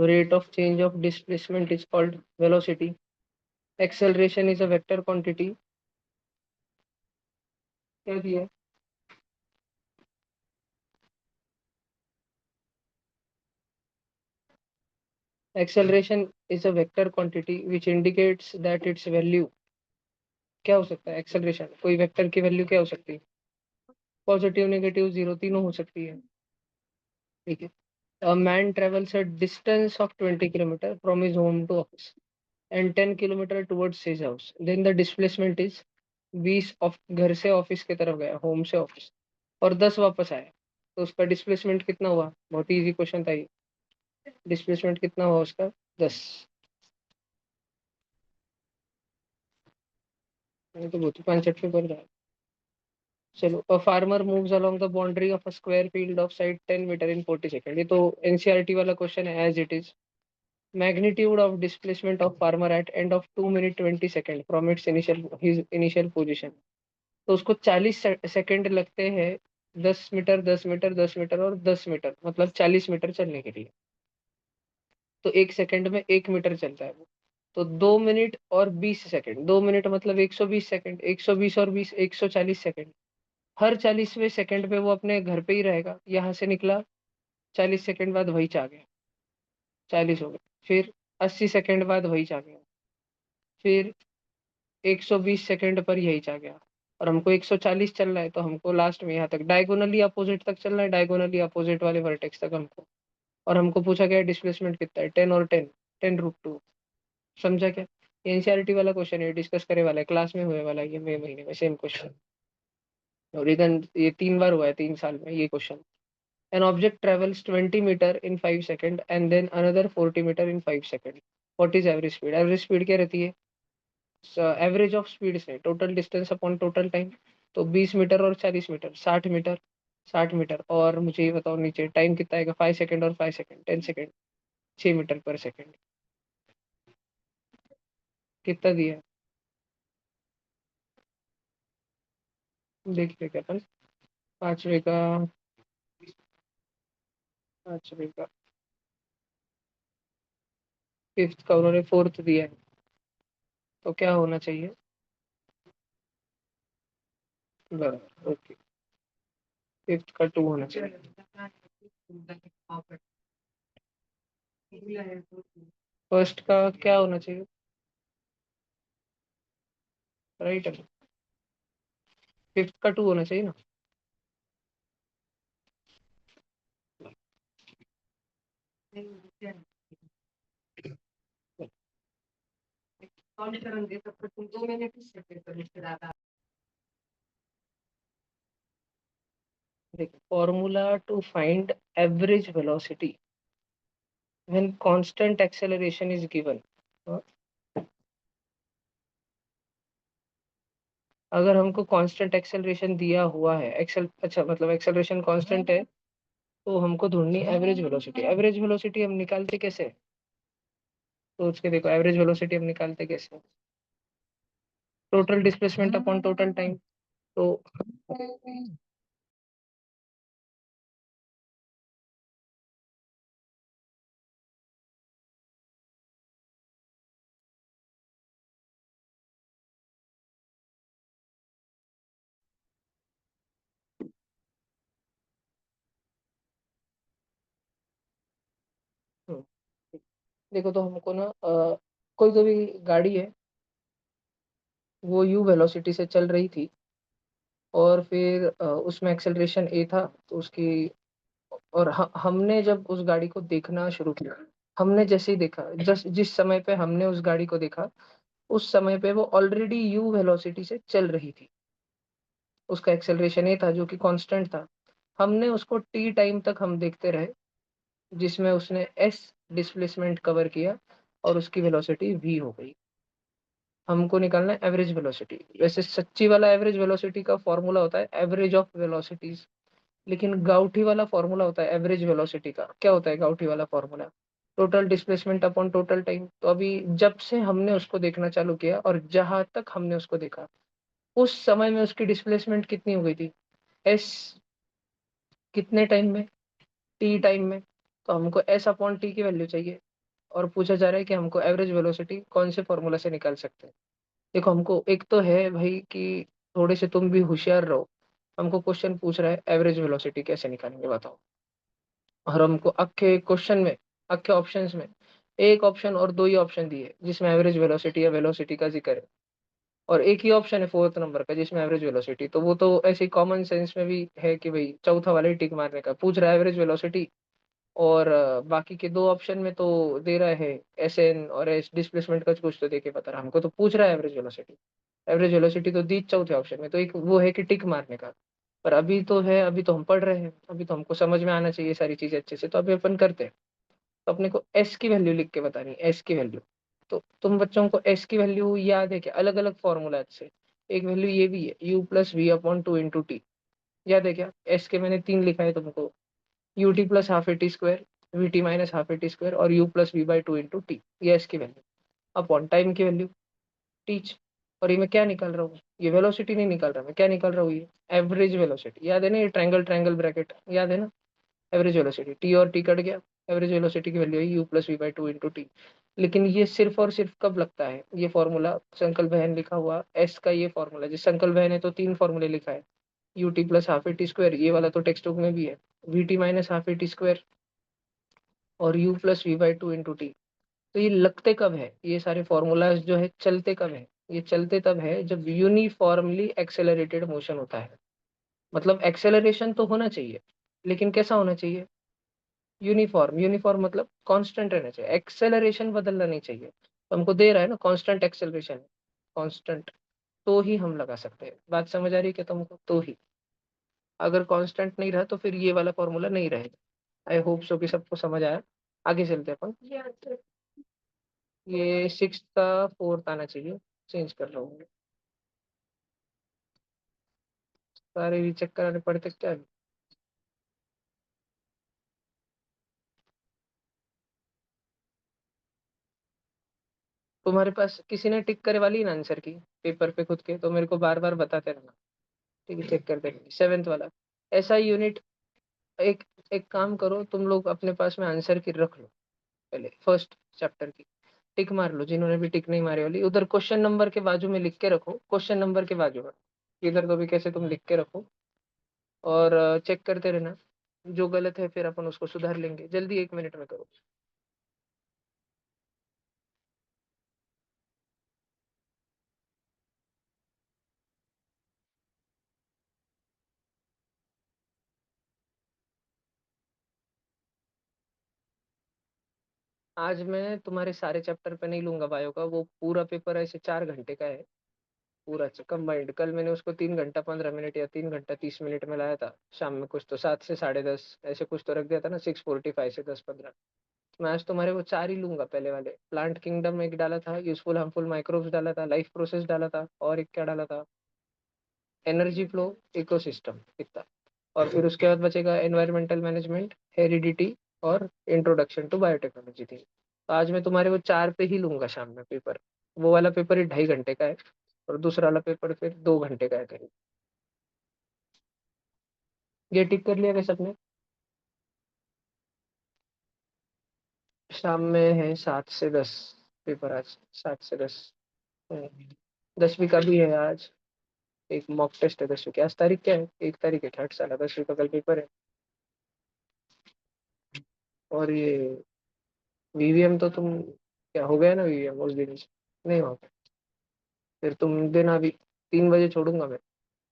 rate of change of displacement is called velocity. Acceleration is a vector quantity. क्या दिया है? Acceleration is a vector quantity which indicates that its value क्या हो सकता है? Acceleration कोई वेक्टर की वैल्यू क्या हो सकती है? पॉजिटिव, नेगेटिव, जीरो, तीनों हो सकती है। ठीक है। A man travels a distance of 20 kilometer from his home to office and 10 kilometer towards his house. Then the displacement is 20 of घर से ऑफिस की तरफ गया, होम से ऑफिस, और 10 वापस आया, तो उसका डिस्प्लेसमेंट कितना हुआ? बहुत ही इजी क्वेश्चन था ये। डिस्प्लेसमेंट कितना हुआ उसका? 10। ये तो बहुत ही 5 पे बन रहा है। चलो, a farmer moves along the boundary of a square field of side 10 meter in 40 seconds. ये तो एनसीईआरटी वाला क्वेश्चन है as it is. Magnitude of displacement of farmer at end of 2 minute 20 second from its initial position. तो उसको 40 second लगते हैं 10 metre, 10 metre, 10 metre और 10 metre, मतलब 40 मीटर चलने के लिए। तो 1 सेकंड में 1 मीटर चलता है वो। तो 2 मिनट और 20 सेकंड, 2 मिनट मतलब 120 सेकंड, 120 और 20, 140 सेकंड। हर 40वें सेकंड पे वो अपने घर पे ही रहेगा। यहाँ से निकला, 40 सेकंड बाद वही आ गया, 40 हो गए। फिर 80 सेकंड बाद वही आ गया। फिर 120 सेकंड पर यही आ गया। और हमको 140 चलना है, तो हमको लास्ट में यहाँ तक डायगोनली अपोजिट तक चलना है, डायगोनली अपोजिट वाले वर्टेक्स तक हमको। और हमको पूछा गया डिस्प्लेसमेंट कितना है, 10 और 10, 10√2। समझा क्या? एनसीईआरटी वाला क्वेश्चन है, डिस्कस करे वाला है, क्लास में हुए वाला है ये मई महीने में, सेम क्वेश्चन। और इधर ये 3 बार हुआ है 3 साल में ये question. An object travels 20 meter in 5 seconds and then another 40 meter in 5 seconds. What is average speed? Average speed क्या रहती है? एवरेज ऑफ स्पीड से total distance upon total time. तो 20 मीटर और 40 मीटर, 60 मीटर, 60 मीटर। और मुझे ये बताओ नीचे टाइम कितना आएगा? 5 सेकंड और 5 सेकंड, 10 सेकंड, 6 मीटर पर सेकंड। कितना दिया है? देखिए क्या अपन, पांचवे का, पांचवे का, फिफ्थ का उन्होंने फोर्थ दिया है, तो क्या होना चाहिए? बराबर, ओके। फिफ्थ का 2 होना चाहिए। फर्स्ट का क्या होना चाहिए? राइट है। फिफ्थ का 2 होना चाहिए ना। देखो, formula to find average velocity when constant acceleration is given. अगर हमको कांस्टेंट एक्सेलरेशन दिया हुआ है, एक्सेल अच्छा मतलब एक्सेलरेशन कांस्टेंट है, तो हमको ढूंढनी एवरेज वेलोसिटी। एवरेज वेलोसिटी हम निकालते कैसे हैं? सोच के देखो, एवरेज वेलोसिटी हम निकालते कैसे हैं? Total displacement upon total time. तो देखो, तो हमको ना कोई तो भी गाड़ी है, वो यू वेलोसिटी से चल रही थी, और फिर उसमें एक्सेलरेशन ए था, तो उसकी, और हमने जब उस गाड़ी को देखना शुरू किया, हमने जैसे ही देखा, जिस समय पे हमने उस गाड़ी को देखा, उस समय पे वो ऑलरेडी यू वेलोसिटी से चल रही थी। उसका एक्सेलरेशन ए था जो कि कांस्टेंट था। हमने उसको टी टाइम तक हम देखते रहे, जिसमें उसने एस डिस्प्लेसमेंट कवर किया, और उसकी वेलोसिटी वी हो गई। हमको निकालना है एवरेज वेलोसिटी। वैसे सच्ची वाला एवरेज वेलोसिटी का फॉर्मूला होता है एवरेज ऑफ वेलोसिटीज, लेकिन गाउठी वाला फॉर्मूला होता है एवरेज वेलोसिटी का। क्या होता है गाउठी वाला formula? Total displacement upon total time. तो अभी जब से हमने उसको देखना चालू किया और जहां तक हमने उसको देखा, उस समय में उसकी डिस्प्लेसमेंट कितनी हो गई थी? एस कितने टाइम में? टी टाइम में। तो हमको एस अपॉन टी की वैल्यू चाहिए। और पूछा जा रहा है कि हमको एवरेज वेलोसिटी कौन से फॉर्मूला से निकाल सकते हैं। देखो, हमको एक तो है भाई कि थोड़े से तुम भी होशियार रहो। हमको क्वेश्चन पूछ रहा है एवरेज वेलोसिटी कैसे निकालेंगे बताओ। और हमको अक्खे क्वेश्चन में, अक्खे ऑप्शंस में एक ऑप्शन और दो ही ऑप्शन दिए जिसमें एवरेज वेलोसिटी या वेलोसिटी का जिक्र है, और एक ही ऑप्शन है फोर्थ नंबर का जिसमें एवरेज वेलोसिटी। तो वो तो ऐसे कॉमन सेंस में भी है कि भाई चौथा वाला ही टिक मारने का पूछ रहा है एवरेज वेलोसिटी। और बाकी के दो ऑप्शन में तो दे रहा है एस एन और एस डिस्प्लेसमेंट का कुछ तो दे के बता रहा है, हमको तो पूछ रहा है एवरेज वेलोसिटी। एवरेज वेलोसिटी तो दी चौथे ऑप्शन में, तो एक वो है कि टिक मारने का। पर अभी तो है, अभी तो हम पढ़ रहे हैं, अभी तो हमको समझ में आना चाहिए सारी चीजें अच्छे से, तो अभी अपन करते हैं। तो अपने को एस की वैल्यू लिख के बतानी है, एस की वैल्यू। तो तुम बच्चों को एस की वैल्यू याद है क्या, अलग अलग फॉर्मूला से। एक वैल्यू ये भी है U plus V upon two into T, याद है क्या। एस के मैंने तीन लिखा है तुमको, u t plus half a t square, v t minus half a t square और u plus we by two into t, ये एस की वैल्यू। अपॉन टाइम की वैल्यू टीच। और ये मैं क्या निकाल रहा हूँ, ये वेलोसिटी नहीं निकाल रहा, मैं क्या निकाल रहा हूँ, ये एवरेज वेलोसिटी। याद है ना, ये ट्रायंगल ट्रायंगल ब्रैकेट याद है ना। एवरेज वेलोसिटी टी और टी कट गया, एवरेज वेलोसिटी की वैल्यू है U plus we by two into T. लेकिन ये सिर्फ और सिर्फ कब लगता है ये फॉर्मूला, संकल बहन लिखा हुआ एस का ये फॉर्मूला, जिस संकल बहन है तो तीन फॉर्मूले लिखा है। U t plus half a t square, ये वाला तो टेक्स्ट बुक में भी है, v t minus half a t square और u plus we by two into t. तो ये लगते कब है, ये सारे फॉर्मूलाज जो है चलते कब है, ये चलते तब है जब यूनिफॉर्मली एक्सेलरेटेड मोशन होता है। मतलब एक्सेलरेशन तो होना चाहिए, लेकिन कैसा होना चाहिए, यूनिफॉर्म। यूनिफॉर्म मतलब कांस्टेंट रहना चाहिए, एक्सेलरेशन बदलना नहीं चाहिए। तो हमको दे रहा है ना कांस्टेंट एक्सेलरेशन, कांस्टेंट, तो ही हम लगा सकते हैं। बात समझ आ रही है क्या तुमको, तो ही। अगर कांस्टेंट नहीं रहा तो फिर ये वाला फॉर्मूला नहीं रहेगा। आई होप सो कि सबको समझ आया। आगे चलते हैं अपन। ये सिक्स का फोर्थ आना चाहिए, चेंज कर रहा हूँ। सारे रीचेक कराने पड़ते क्या। तुम्हारे पास किसी ने टिक करे वाली है ना आंसर की पेपर पे खुद के, तो मेरे को बार बार बताते रहना। ठीक है, चेक कर देंगे सेवेंथ वाला ऐसा यूनिट। एक एक काम करो, तुम लोग अपने पास में आंसर की रख लो, पहले फर्स्ट चैप्टर की टिक मार लो, जिन्होंने भी टिक नहीं मारी वाली उधर क्वेश्चन नंबर के बाजू में लिख के रखो, क्वेश्चन नंबर के बाजू में, इधर तो भी कैसे तुम लिख के रखो। और चेक करते रहना, जो गलत है फिर अपन उसको सुधार लेंगे, जल्दी 1 मिनट में करो। आज मैं तुम्हारे सारे चैप्टर पे नहीं लूंगा बायो का, वो पूरा पेपर ऐसे 4 घंटे का है पूरा कंबाइंड। कल मैंने उसको 3 घंटा 15 मिनट या 3 घंटा 30 मिनट में लाया था, शाम में कुछ तो 7 से 10:30 ऐसे कुछ तो रख दिया था ना, 6:45 से 10:15। मैं आज तुम्हारे वो चार ही लूंगा, पहले वाले प्लांट किंगडम एक डाला था, यूजफुल हार्मफुल माइक्रोब्स डाला था, लाइफ प्रोसेस डाला था, और एक क्या डाला था, एनर्जी फ्लो, इकोसिस्टम, इतना। और फिर उसके बाद बचेगा एनवायरमेंटल मैनेजमेंट, हेरिडिटी और इंट्रोडक्शन टू बायोटेक्नोलॉजी थी। तो आज मैं तुम्हारे वो चार पे ही लूंगा शाम में पेपर। वो वाला पेपर ही 2.5 घंटे का है, और दूसरा वाला पेपर फिर 2 घंटे का है करीब। ये टिक कर लिया क्या सबने। शाम में है 7 से 10 पेपर आज, 7 से 10। 10वीं का भी है आज, एक मॉक टेस्ट है 10वीं की। आज तारीख क्या है, 1 तारीख है, 3rd साल है, 10वीं का कल पेपर है। और ये वीवीएम तो तुम, क्या हो गया ना वीवीएम उस दिन से? नहीं हो गया, फिर तुम देना अभी। 3 बजे छोड़ूंगा मैं,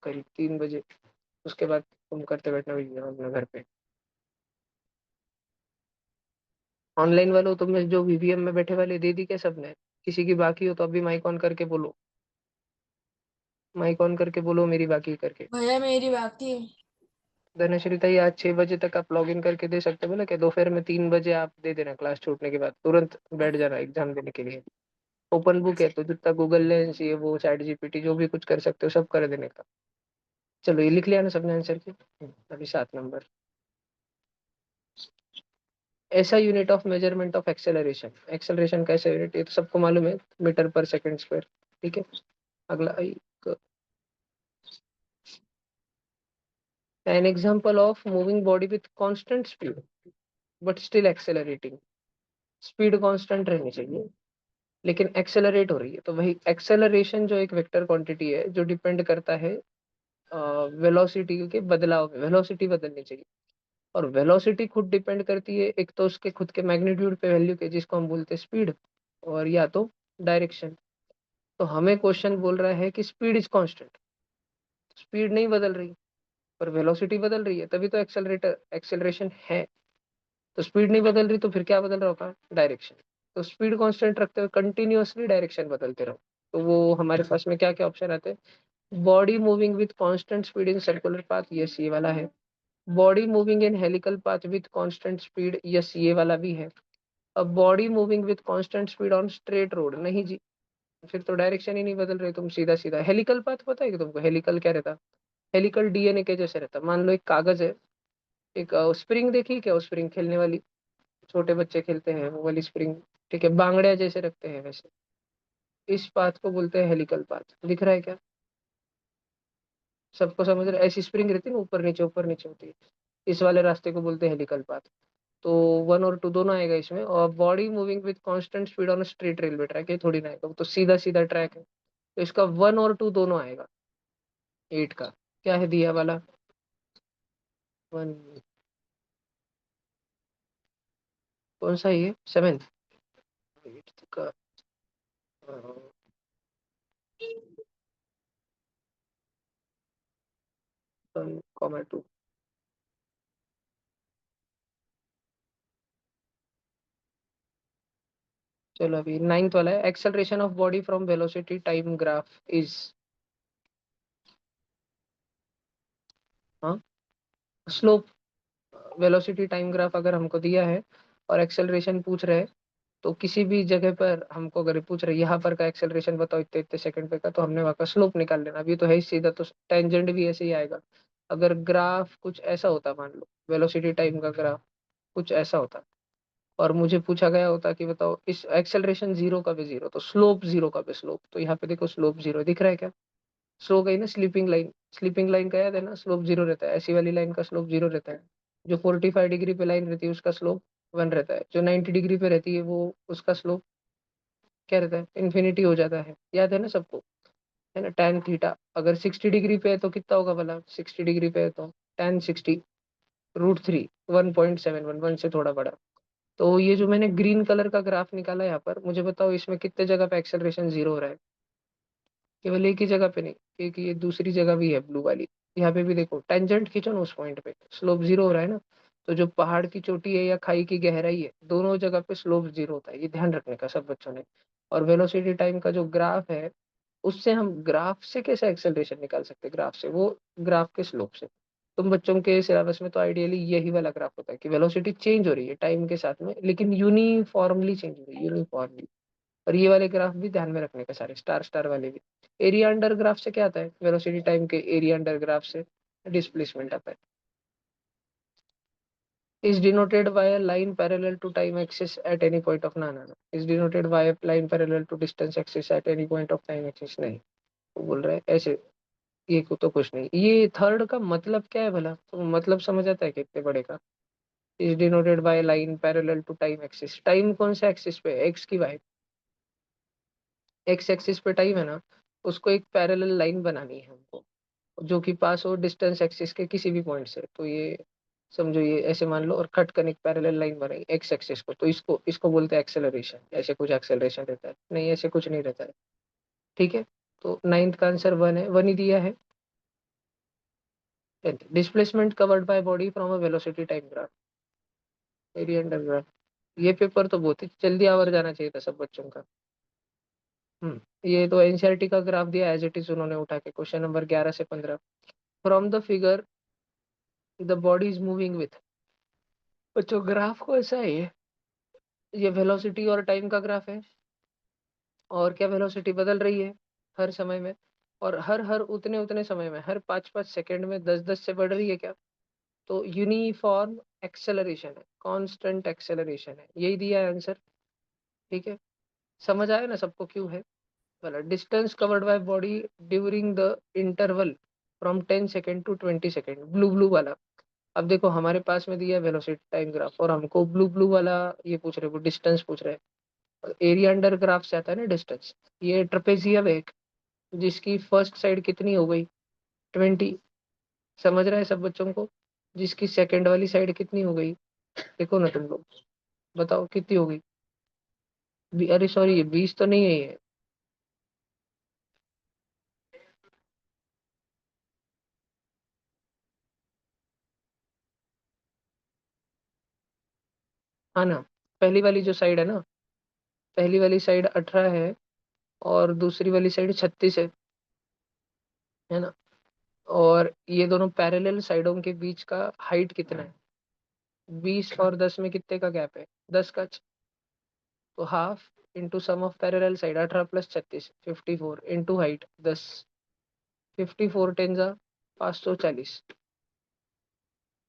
करीब 3 बजे। उसके बाद तुम करते बैठना वीवीएम अपने घर पे। ऑनलाइन वालों तुमने जो वीवीएम में बैठे वाले दे दी क्या सबने, किसी की बाकी हो तो अभी माइक ऑन करके बोलो, माइक ऑन करके बोलो मेरी बाकी करके। भैया मेरी बाकी है। धनश्री ताई आज 6 बजे तक आप लॉग इन करके दे सकते हो, बोला क्या दोपहर में 3 बजे आप दे देना, क्लास छूटने के बाद तुरंत बैठ जाना एग्जाम देने के लिए। ओपन बुक है तो जितना गूगल लेंस ये वो चैट जीपीटी जो भी कुछ कर सकते हो सब कर देने का। चलो ये लिख लिया ना सबने आंसर की। अभी 7 नंबर, ऐसा unit of measurement of acceleration. Acceleration का ऐसा यूनिट, ये तो सबको मालूम है, मीटर पर सेकंड स्क्वायर। ठीक है, अगला एक, an example of moving body with constant speed but still accelerating. Speed constant रहनी चाहिए, लेकिन एक्सेलरेट हो रही है। तो वही एक्सेलरेशन जो एक वेक्टर क्वांटिटी है जो डिपेंड करता है वेलोसिटी के बदलाव में, वेलोसिटी बदलनी चाहिए। और वेलोसिटी खुद डिपेंड करती है एक तो उसके खुद के मैग्नीट्यूड पे वैल्यू के, जिसको हम बोलते हैं स्पीड, और या तो डायरेक्शन। तो हमें क्वेश्चन बोल रहा है कि स्पीड इज कांस्टेंट, स्पीड नहीं बदल रही पर वेलोसिटी बदल रही है, तभी तो एक्सेलरेटर एक्सेलरेशन है। तो स्पीड नहीं बदल रही तो फिर क्या बदल रहा होगा, डायरेक्शन। तो स्पीड कांस्टेंट रखते हुए कंटिन्यूअसली डायरेक्शन बदलते रहो, तो वो हमारे पास में क्या क्या ऑप्शन आते हैं। Body moving with constant speed in circular path, yes ये वाला है। Body moving in helical path with constant speed, yes ये वाला भी है। अब body moving with constant speed on straight road, नहीं जी, फिर तो डायरेक्शन ही नहीं बदल रही, तुम सीधा सीधा। हेलिकल पाथ पता है कि तुमको हेलिकल क्या रहता, हेलिकल डीएनए के जैसे रहता। मान लो एक कागज है, एक स्प्रिंग देखी क्या, स्प्रिंग खेलने वाली, छोटे बच्चे खेलते हैं वो वाली स्प्रिंग, ठीक है, बांगड़िया जैसे रखते हैं वैसे। इस पाथ को बोलते हैं हेलिकल पाथ, दिख रहा है क्या, सबको समझ रहे, ऐसी स्प्रिंग रहती है ना, ऊपर नीचे होती है, इस वाले रास्ते को बोलते हैं हेलिकल पाथ। तो 1 और 2 दोनों आएगा इसमें। और body moving with constant speed on straight railway track, ये थोड़ी ना आएगा, वो तो सीधा सीधा ट्रैक है। तो इसका 1 और 2 दोनों आएगा 8 का। क्या है दिया वाला, 1, कौन सा ये 7, 8 का 1,2। चलो अभी 9th वाला है, acceleration of body from velocity time graph is, हाँ स्लोप। वेलोसिटी टाइम ग्राफ अगर हमको दिया है और एक्सेलरेशन पूछ रहे हैं, तो किसी भी जगह पर हमको अगर पूछ रहे यहाँ पर का एक्सेलरेशन बताओ इतने इतने सेकंड पे का, तो हमने वहाँ का स्लोप निकाल लेना। अभी तो है ही सीधा, तो टेंजेंट भी ऐसे ही आएगा। अगर ग्राफ कुछ ऐसा होता, मान लो वेलोसिटी टाइम का ग्राफ कुछ ऐसा होता, और मुझे पूछा गया होता कि बताओ इस एक्सेलरेशन जीरो का भी जीरो, तो स्लोप जीरो का भी स्लोप, तो यहाँ पे देखो स्लोप जीरो दिख रहा है क्या, स्लो गई ना स्लीपिंग लाइन, स्लीपिंग लाइन का याद है ना, स्लोप जीरो रहता है, ऐसी वाली लाइन का स्लोप जीरो रहता है। जो 45 डिग्री पे लाइन रहती है उसका स्लोप 1 रहता है, जो 90 डिग्री पे रहती है वो उसका स्लोप क्या रहता है, इन्फिनिटी हो जाता है, याद है ना सबको, है ना। tan थीटा अगर 60 डिग्री पे है तो कितना होगा भला, 60 डिग्री पे है तो tan 60 √3, 1.711 से थोड़ा बड़ा। तो ये जो मैंने ग्रीन कलर का ग्राफ निकाला यहाँ पर, मुझे बताओ इसमें कितने जगह पे एक्सेलरेशन जीरो हो रहा है, केवल एक ही जगह पे नहीं, क्योंकि ये दूसरी जगह भी है ब्लू वाली, यहाँ पे भी देखो टेंजेंट खींचो ना उस पॉइंट पे, स्लोप जीरो हो रहा है ना। तो जो पहाड़ की चोटी है या खाई की गहराई है, दोनों जगह पे स्लोप जीरो होता है, ये ध्यान रखने का सब बच्चों ने। और वेलोसिटी टाइम का जो ग्राफ है, उससे हम ग्राफ से कैसे एक्सेलरेशन निकाल सकते हैं, ग्राफ से, वो ग्राफ के स्लोप से। तुम बच्चों के सिलेबस में तो आइडियली यही वाला ग्राफ होता है कि वेलोसिटी चेंज हो रही है टाइम के साथ में, लेकिन यूनिफॉर्मली चेंज हो रही है, यूनिफॉर्मली। और ये वाले ग्राफ भी ध्यान में रखने का, सारे स्टार स्टार वाले भी। एरिया अंडर ग्राफ से क्या आता है, वेलोसिटी टाइम के एरिया अंडर ग्राफ से डिस्प्लेसमेंट आता है। is denoted by a line parallel to time axis at any point of, ना ना ना, is denoted by a line parallel to distance axis at any point of time axis, नहीं। वो बोल रहा है ऐसे, ये को तो कुछ नहीं। ये थर्ड का मतलब क्या है भला, तो मतलब समझ आता है कितने बड़े का। is denoted by a line parallel to time axis, time कौन सा एक्सिस पे, एक्स की वाई, एक्स एक्सिस पे टाइम है ना, उसको एक पैरेलल लाइन बनानी है हमको, जो कि पास हो डिस्टेंस एक्सिस के किसी भी पॉइंट से। तो ये समझो, ये ऐसे मान लो और कट करने एक पैरेलल लाइन बनाई एक्स एक्सिस को, तो इसको इसको बोलते हैं एक्सेलरेशन। ऐसे कुछ एक्सेलरेशन रहता है नहीं, ऐसे कुछ नहीं रहता है, ठीक है। तो 9th का आंसर 1 है, 1 ही दिया है। Displacement covered by body from a velocity time graph, area under graph. ये पेपर तो बहुत ही जल्दी आवर जाना चाहिए था सब बच्चों का। ये तो एनसीईआरटी का ग्राफ दिया एज इट इज उन्होंने उठा के, क्वेश्चन नंबर 11 से 15। From the figure the body is moving with, बच्चों ग्राफ को ऐसा है ये वेलोसिटी और टाइम का ग्राफ है। और क्या, वेलोसिटी बदल रही है हर समय में, और हर हर उतने उतने समय में, हर 5-5 सेकंड में 10-10 से बढ़ रही है क्या। तो यूनिफॉर्म एक्सेलरेशन है, कांस्टेंट एक्सेलरेशन है, यही दिया है आंसर, ठीक है। समझ आया ना सबको क्यों है वाला। Distance covered by body during the interval from 10 second to 20 second, blue blue वाला। अब देखो हमारे पास में दिया है वेलोसिटी टाइम ग्राफ, और हमको ब्लू ब्लू वाला ये पूछ रहे, वो डिस्टेंस पूछ रहे हैं। एरिया अंडर ग्राफ से आता है ना डिस्टेंस। ये ट्रेपेजियम है एक, जिसकी फर्स्ट साइड कितनी हो गई, 20। समझ रहा है सब बच्चों को? जिसकी सेकंड वाली साइड कितनी हो गई, देखो ना तुम लोग, बताओ कितनी हो गई। अरे सॉरी, ये 20 तो नहीं है ये। हाँ ना, पहली वाली जो साइड है ना, पहली वाली साइड 18 है, और दूसरी वाली साइड 36 है ना। और ये दोनों पैरेलल साइडों के बीच का हाइट कितना है, 20 और 10 में कितने का गैप है, 10 का। तो half into sum of parallel side 18 plus 36, 54 into height 10, 54 ten जा 540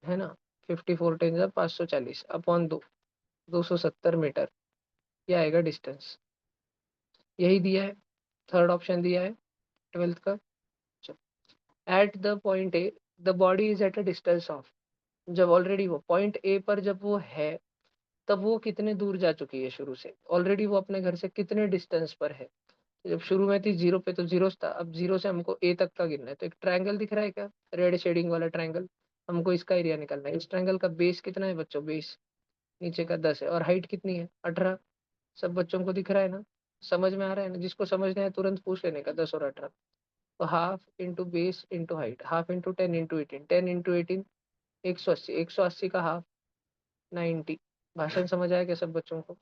है ना। 54 टेन जा 540 अपॉन 270 मीटर, ये आएगा डिस्टेंस। यही दिया है, थर्ड ऑप्शन दिया है 12th का। At the point A the body is at a distance of, जब ऑलरेडी वो पॉइंट ए पर जब वो है, तब वो कितने दूर जा चुकी है शुरू से, ऑलरेडी वो अपने घर से कितने डिस्टेंस पर है। तो जब शुरू में थी जीरो पे, तो जीरो था, अब जीरो से हमको ए तक का गिनना है। तो एक ट्रायंगल दिख रहा है क्या, रेड शेडिंग वाला ट्रायंगल, हमको इसका एरिया निकालना है। इस ट्रायंगल का बेस कितना है बच्चों, बेस नीचे का 10 है, और हाइट कितनी है 18। सब बच्चों को दिख रहा है ना, समझ में आ रहा है ना? जिसको समझना है तुरंत पूछ लेने का, 10 और 18। तो half into base into height, half into 10 into 18, 10 into 18 180, 180 का हाफ 90। भाषण समझ आया क्या सब बच्चों को?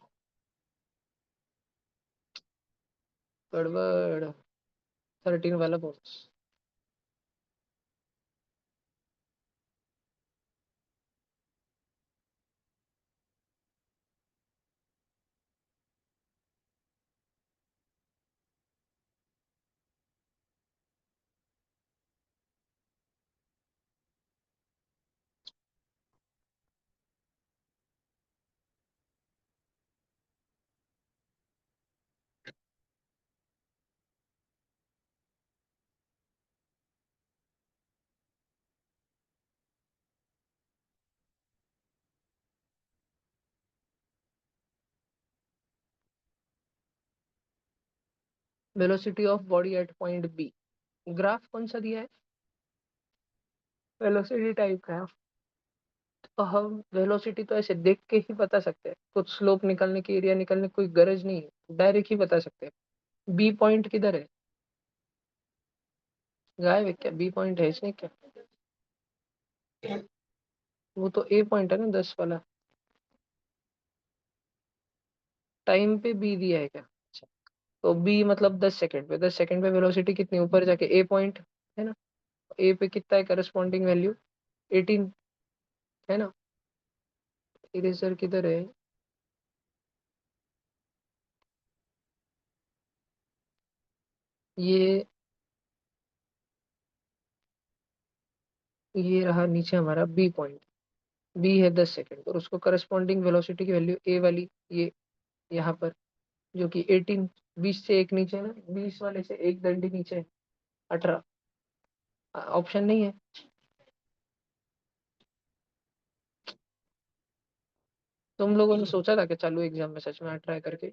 गड़बड़, 13 वाला bonus. Velocity of body at point B, graph कौन सा दिया है, वेलोसिटी टाइप का है। तो हम वेलोसिटी तो ऐसे देख के ही बता सकते हैं, कुछ स्लोप निकालने की, एरिया निकालने की कोई गरज नहीं है, डायरेक्ट ही बता सकते हैं। बी पॉइंट किधर है, गायब है क्या, बी पॉइंट है इसमें क्या? वो तो ए पॉइंट है ना 10 वाला, टाइम पे बी दिया है क्या? अच्छा, तो बी मतलब 10 सेकंड पे, 10 सेकंड पे वेलोसिटी कितनी ऊपर जाके ए पॉइंट है ना। ए पे कितना है करस्पॉन्डिंग वैल्यू, 18 है ना। इरेजर किधर है, ये ये रहा नीचे हमारा बी पॉइंट। बी है 10 सेकंड, और उसको करस्पॉन्डिंग वेलोसिटी की वैल्यू ए वाली, ये यहाँ पर, जो कि 18, 20 से एक नीचे है ना, 20 वाले से एक दंडी नीचे है, 18। ऑप्शन नहीं है। तुम लोगों ने सोचा था कि चालू एग्जाम में सच में ट्राई करके?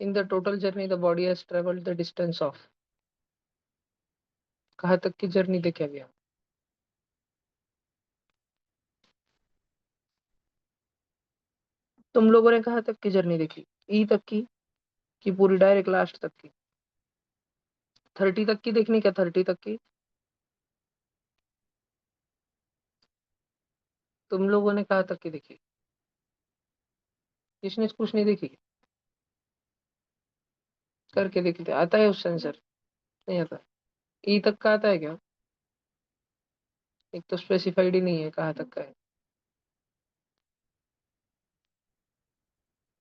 In the total journey the body has travelled the distance of, कहाँ तक की जर्नी देखे अभी हम? तुम लोगों ने कहाँ तक की जर्नी देखी, ई तक की, कि पूरी डायरेक्ट लास्ट तक की? 30 तक की देखनी क्या, 30 तक की? तुम लोगों ने कहाँ तक की देखी, किसने कुछ नहीं देखी? करके देखते आता है उस सेंसर, नहीं आता? ई तक का आता है क्या? एक तो स्पेसिफाइड ही नहीं है कहाँ तक का है।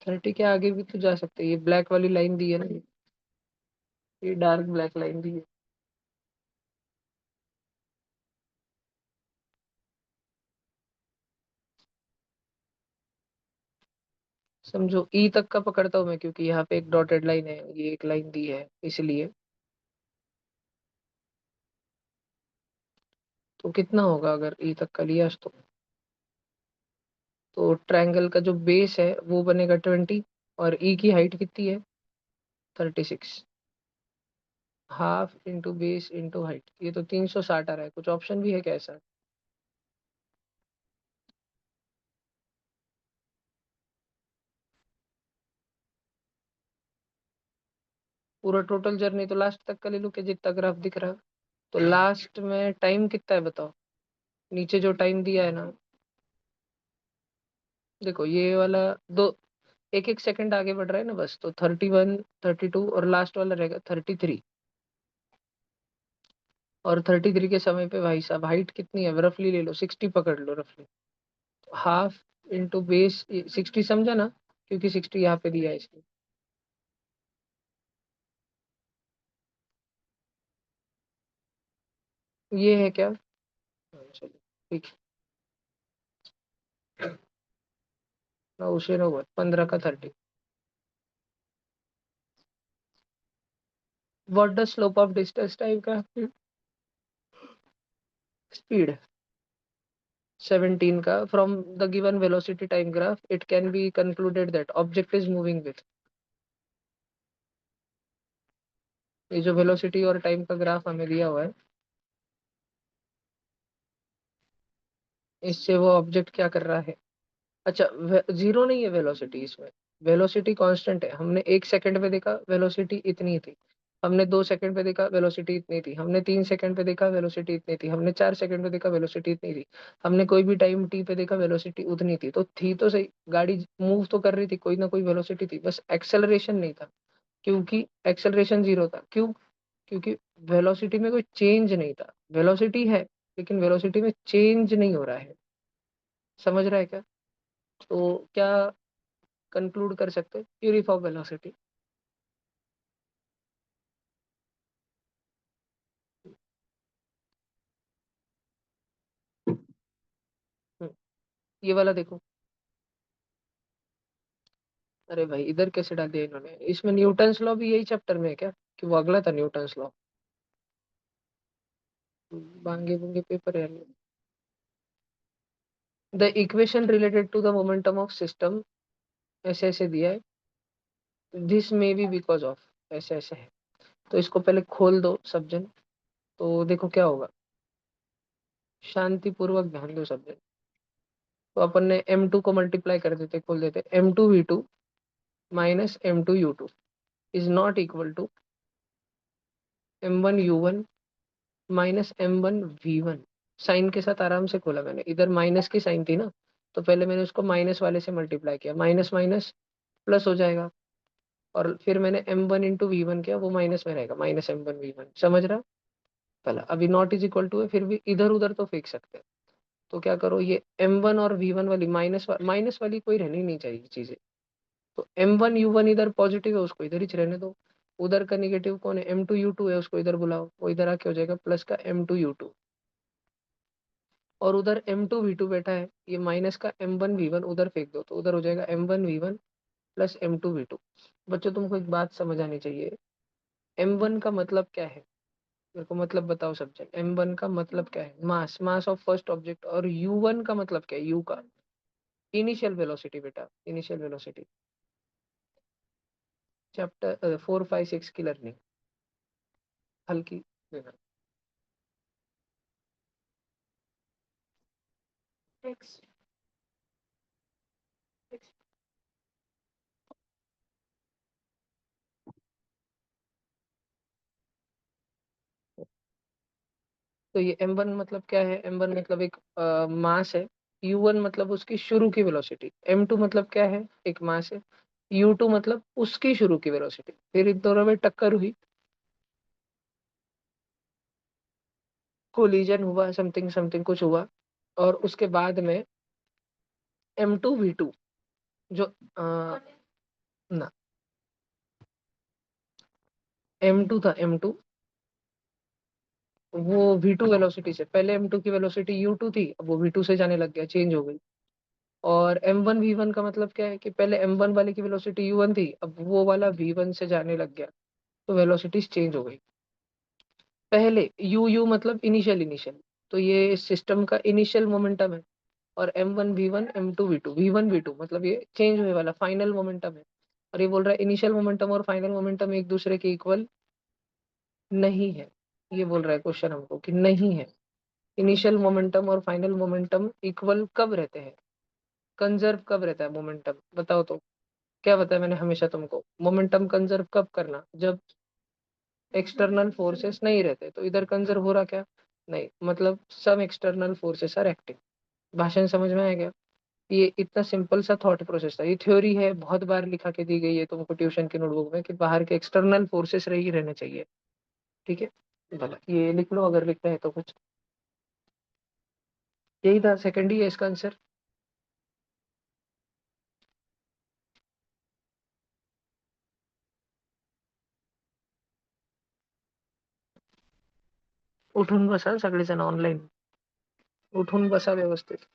30 के आगे भी तो जा सकते हैं, ये ब्लैक वाली लाइन दी है ना, ये डार्क ब्लैक लाइन दी है। समझो ई तक का पकड़ता हूँ मैं, क्योंकि यहाँ पे एक डॉटेड लाइन है, ये एक लाइन दी है इसलिए। तो कितना होगा अगर ई तक का लिया तो ट्रायंगल का जो बेस है वो बनेगा 20, और ई की हाइट कितनी है? 36। Half into base into height, ये तो 360 आ रहा है। कुछ ऑप्शन भी है क्या ऐसा? पूरा टोटल जर्नी तो लास्ट तक का ले लूं कि जितना ग्राफ दिख रहा है? तो लास्ट में टाइम कितना है बताओ, नीचे जो टाइम दिया है ना, देखो ये वाला दो, एक एक सेकंड आगे बढ़ रहा है ना बस, तो 31, 32 और लास्ट वाला रहेगा 33। और 33 के समय पे भाई साहब हाइट कितनी है रफली ले लो, 60 पकड़ लो रफली। हाफ इंटू बेस 60 समझा ना, क्योंकि 60 यहाँ पे दिया है इसलिए। ये है क्या? हाँ, चलो ठीक है। ना उसे ना हुआ 15 का 30। What the slope of distance time का स्पीड 17 का from the given velocity time graph it can be concluded that object is moving with. ये जो वेलोसिटी और टाइम का ग्राफ हमें दिया हुआ है, इससे वो ऑब्जेक्ट क्या कर रहा है। अच्छा, जीरो नहीं है वेलोसिटी इसमें, वेलोसिटी कांस्टेंट है। हमने 1 सेकंड पे देखा वेलोसिटी इतनी थी, हमने 2 सेकंड पे देखा वेलोसिटी इतनी थी, हमने 3 सेकंड पे देखा वेलोसिटी इतनी थी, हमने 4 सेकंड पे देखा वेलोसिटी इतनी थी, हमने कोई भी टाइम टी पे देखा वेलोसिटी उतनी थी। तो थी तो सही, गाड़ी मूव तो कर रही थी, कोई ना कोई वेलोसिटी थी, बस एक्सेलरेशन नहीं था। क्योंकि एक्सेलरेशन जीरो था, क्यों? क्योंकि वेलोसिटी में कोई चेंज नहीं था। वेलोसिटी है लेकिन वेलोसिटी में चेंज नहीं हो रहा है। समझ रहा है क्या? तो क्या कंक्लूड कर सकते हैं? Uniform velocity. ये वाला देखो। अरे भाई इधर कैसे डाल दिया इन्होंने, इसमें न्यूटन्स लॉ भी यही चैप्टर में है क्या, कि वो अगला था न्यूटन्स लॉ? बांगे बुंगे पेपर है। The equation related to the momentum of system, ऐसे ऐसे दिया है। This may be because of, ऐसे ऐसे है। तो इसको पहले खोल दो सब जन, तो देखो क्या होगा। शांति पूर्वक ध्यान दो सब जन। तो अपन ने m2 को मल्टीप्लाई कर देते, खोल देते, m2v2 minus m2u2 is not equal to m1u1 minus m1v1। Sine के साथ आराम से खोला मैंने, इधर माइनस की साइन थी ना, तो पहले मैंने उसको माइनस वाले से मल्टीप्लाई किया, माइनस माइनस प्लस हो जाएगा। और फिर मैंने m1 × v1 किया, वो माइनस में रहेगा, माइनस m1v1। समझ रहा? पहला अभी नॉट इज इक्वल टू है, फिर भी इधर उधर तो फेंक सकते हैं। तो क्या करो, ये m1 और v1 वाली माइनस वाली कोई रहनी नहीं चाहिए चीजें। तो m1u1 इधर पॉजिटिव है, उसको इधर ही रहने दो। उधर का निगेटिव कौन है? m2u2 है, उसको इधर बुलाओ, वो इधर आके हो जाएगा प्लस का m2u2। और उधर m2v2 बैठा है, ये माइनस का m1v1 उधर फेंक दो, तो उधर हो जाएगा m1v1 प्लस m2v2। बच्चों तुमको एक बात समझ आनी चाहिए, m1 का मतलब क्या है? मेरे को मतलब बताओ सब्जेक्ट, m1 का मतलब क्या है? मास, मास ऑफ फर्स्ट ऑब्जेक्ट। और u1 का मतलब क्या है? u का इनिशियल वेलोसिटी बेटा, इनिशियल वेलोसिटी। चैप्टर 4, 5, 6 की लर्निंग हल्की देना। X, X। तो ये m1 मतलब क्या है? m1 मतलब एक मास है। u1 मतलब उसकी शुरू की वेलोसिटी। m2 मतलब क्या है? एक मास है। u2 मतलब उसकी शुरू की वेलोसिटी। फिर इन दोनों में टक्कर हुई, कोलिजन हुआ, समथिंग समथिंग कुछ हुआ, और उसके बाद में M2V2 जो ना, M2 था, M2, वो V2 वेलोसिटी से, पहले M2 की वेलोसिटी U2 थी, अब वो V2 से जाने लग गया, चेंज हो गई। और M1V1 का मतलब क्या है कि पहले M1 वाले की वेलोसिटी U1 थी, अब वो वाला V1 से जाने लग गया, तो वेलोसिटीज चेंज हो गई। पहले U मतलब इनिशियल, इनिशियल, तो ये सिस्टम का इनिशियल मोमेंटम है। और M1V1 M2V2 V1V2 मतलब ये चेंज हुए वाला फाइनल मोमेंटम है। और ये बोल रहा है इनिशियल मोमेंटम और फाइनल मोमेंटम एक दूसरे के इक्वल नहीं है। ये बोल रहा है क्वेश्चन हमको कि नहीं है। इनिशियल मोमेंटम और फाइनल मोमेंटम इक्वल कब रहते हैं, कंजर्व कब रहता है मोमेंटम, बताओ तो। क्या बताया मैंने हमेशा तुमको, मोमेंटम कंजर्व कब करना, जब एक्सटर्नल फोर्सेस नहीं रहते। तो इधर कंजर्व हो रहा क्या, नहीं, मतलब some external forces are acting. भाषण समझ में आया क्या? ये इतना सिंपल सा थॉट प्रोसेस था, ये थ्योरी है, बहुत बार लिखा के दी गई है तुमको ट्यूशन की नोटबुक में कि बाहर के एक्सटर्नल फोर्सेस रही रहने चाहिए। ठीक है, भला ये लिख लो अगर लिखना है तो कुछ। यही था, सेकंड ही है इसका आंसर। उठून बसा सगळेजण ऑनलाईन, उठून बसा व्यवस्थित.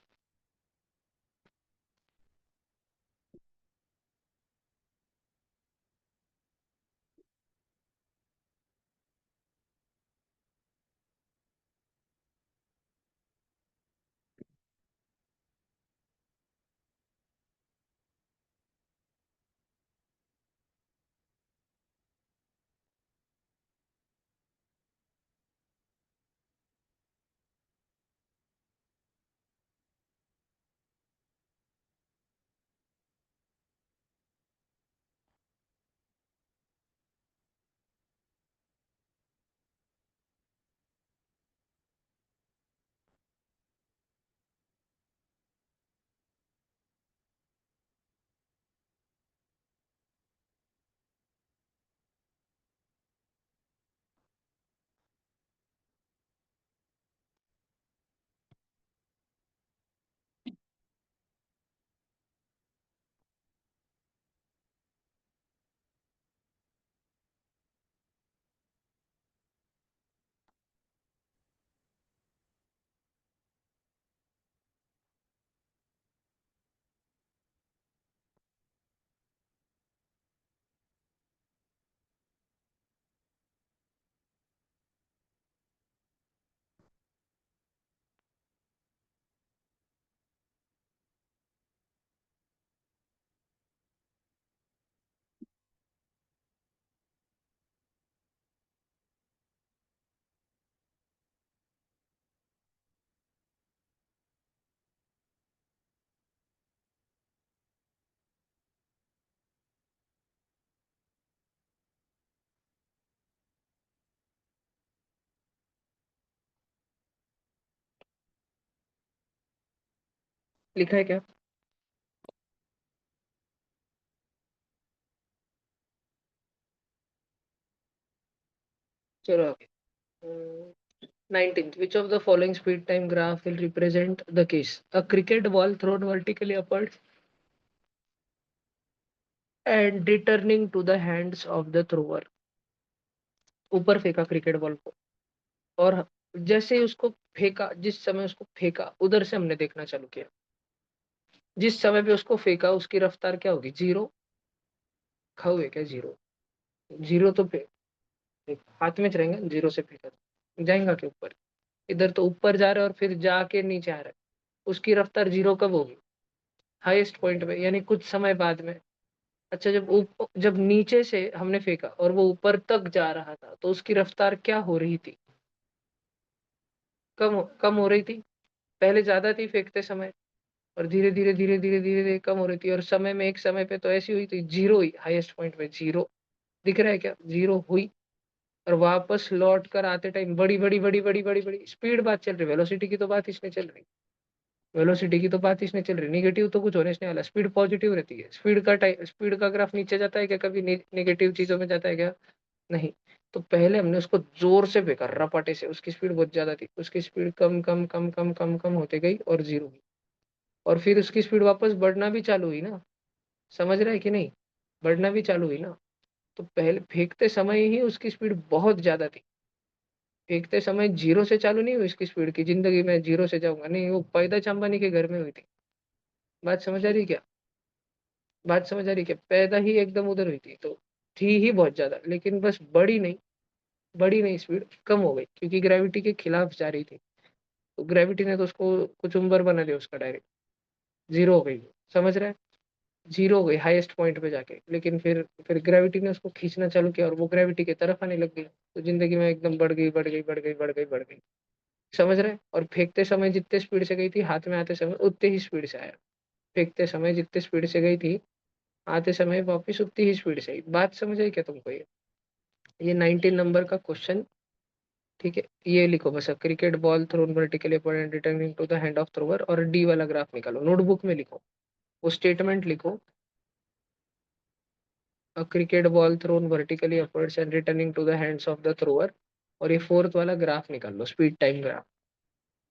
लिखा है क्या? चलो आगे. 19th, which of the following speed time graph will represent the case? A cricket ball thrown vertically upward and returning to the hands of the thrower. ऊपर फेंका क्रिकेट बॉल को, और जैसे ही उसको फेंका, जिस समय उसको फेंका उधर से हमने देखना चालू किया, जिस समय पे उसको फेंका उसकी रफ्तार क्या होगी, जीरो. खाओ है क्या जीरो? जीरो तो हाथ में रहेंगे, जीरो से फेंका तो जाएगा के ऊपर. इधर तो ऊपर जा रहा है और फिर जाके नीचे आ रहा है. उसकी रफ्तार जीरो कब होगी, हाईएस्ट पॉइंट पे, यानी कुछ समय बाद में. अच्छा, जब नीचे से हमने फेंका और वो ऊपर तक जा रहा था तो उसकी रफ्तार क्या हो रही थी, कम हो रही थी. पहले ज्यादा थी फेंकते समय, और धीरे धीरे धीरे धीरे धीरे धीरे कम हो रही थी, और समय में एक समय पे तो ऐसी हुई थी जीरो हुई, हाईएस्ट पॉइंट पे जीरो. दिख रहा है क्या, जीरो हुई. और वापस लौट कर आते टाइम बड़ी बड़ी बड़ी बड़ी बड़ी बड़ी स्पीड बात चल रही, वेलोसिटी की तो बात इसमें चल रही. वेलोसिटी की तो बात इसमें चल रही, निगेटिव तो कुछ होने नहीं वाला, स्पीड पॉजिटिव रहती है. स्पीड का ग्राफ नीचे जाता है क्या कभी, नेगेटिव चीजों में जाता है क्या? नहीं. तो पहले हमने उसको जोर से फेंका रपाटे से, उसकी स्पीड बहुत ज्यादा थी, उसकी स्पीड कम कम कम कम कम कम होते गई और जीरो हुई। और फिर उसकी स्पीड वापस बढ़ना भी चालू हुई ना, समझ रहा है कि नहीं, बढ़ना भी चालू हुई ना। तो पहले फेंकते समय ही उसकी स्पीड बहुत ज्यादा थी, फेंकते समय जीरो से चालू नहीं हुई उसकी स्पीड की जिंदगी में जीरो से जाऊंगा नहीं, वो पैदा अंबानी के घर में हुई थी। बात समझ आ रही क्या, बात समझ आ रही क्या, पैदा ही एकदम उधर हुई थी, तो थी ही बहुत ज्यादा, लेकिन बस बड़ी नहीं, बड़ी नहीं, स्पीड कम हो गई क्योंकि ग्रेविटी के खिलाफ जा रही थी। तो ग्रेविटी ने तो उसको कुचुम्बर बना दिया उसका, डायरेक्ट जीरो हो गई, समझ रहा है, जीरो हो गई हाईएस्ट पॉइंट पे जाके। लेकिन फिर ग्रेविटी ने उसको खींचना चालू किया और वो ग्रेविटी की तरफ आने लग गई, तो जिंदगी में एकदम बढ़ गई बढ़ गई बढ़ गई बढ़ गई बढ़ गई, समझ रहे हैं। और फेंकते समय जितने स्पीड से गई थी, हाथ में आते समय उतने ही स्पीड से आया। फेंकते समय जितने स्पीड से गई थी, आते समय वापिस उतनी ही स्पीड से आई। बात समझ आई क्या तुमको, ये 19 नंबर का क्वेश्चन। ठीक है, ये लिखो बस, cricket ball thrown vertically upward and returning to the hand of thrower, और डी वाला ग्राफ निकालो, नोटबुक में लिखो, वो स्टेटमेंट लिखो, cricket ball thrown vertically upwards and returning to the hands of the thrower, और ये फोर्थ वाला ग्राफ निकाल लो, स्पीड टाइम ग्राफ।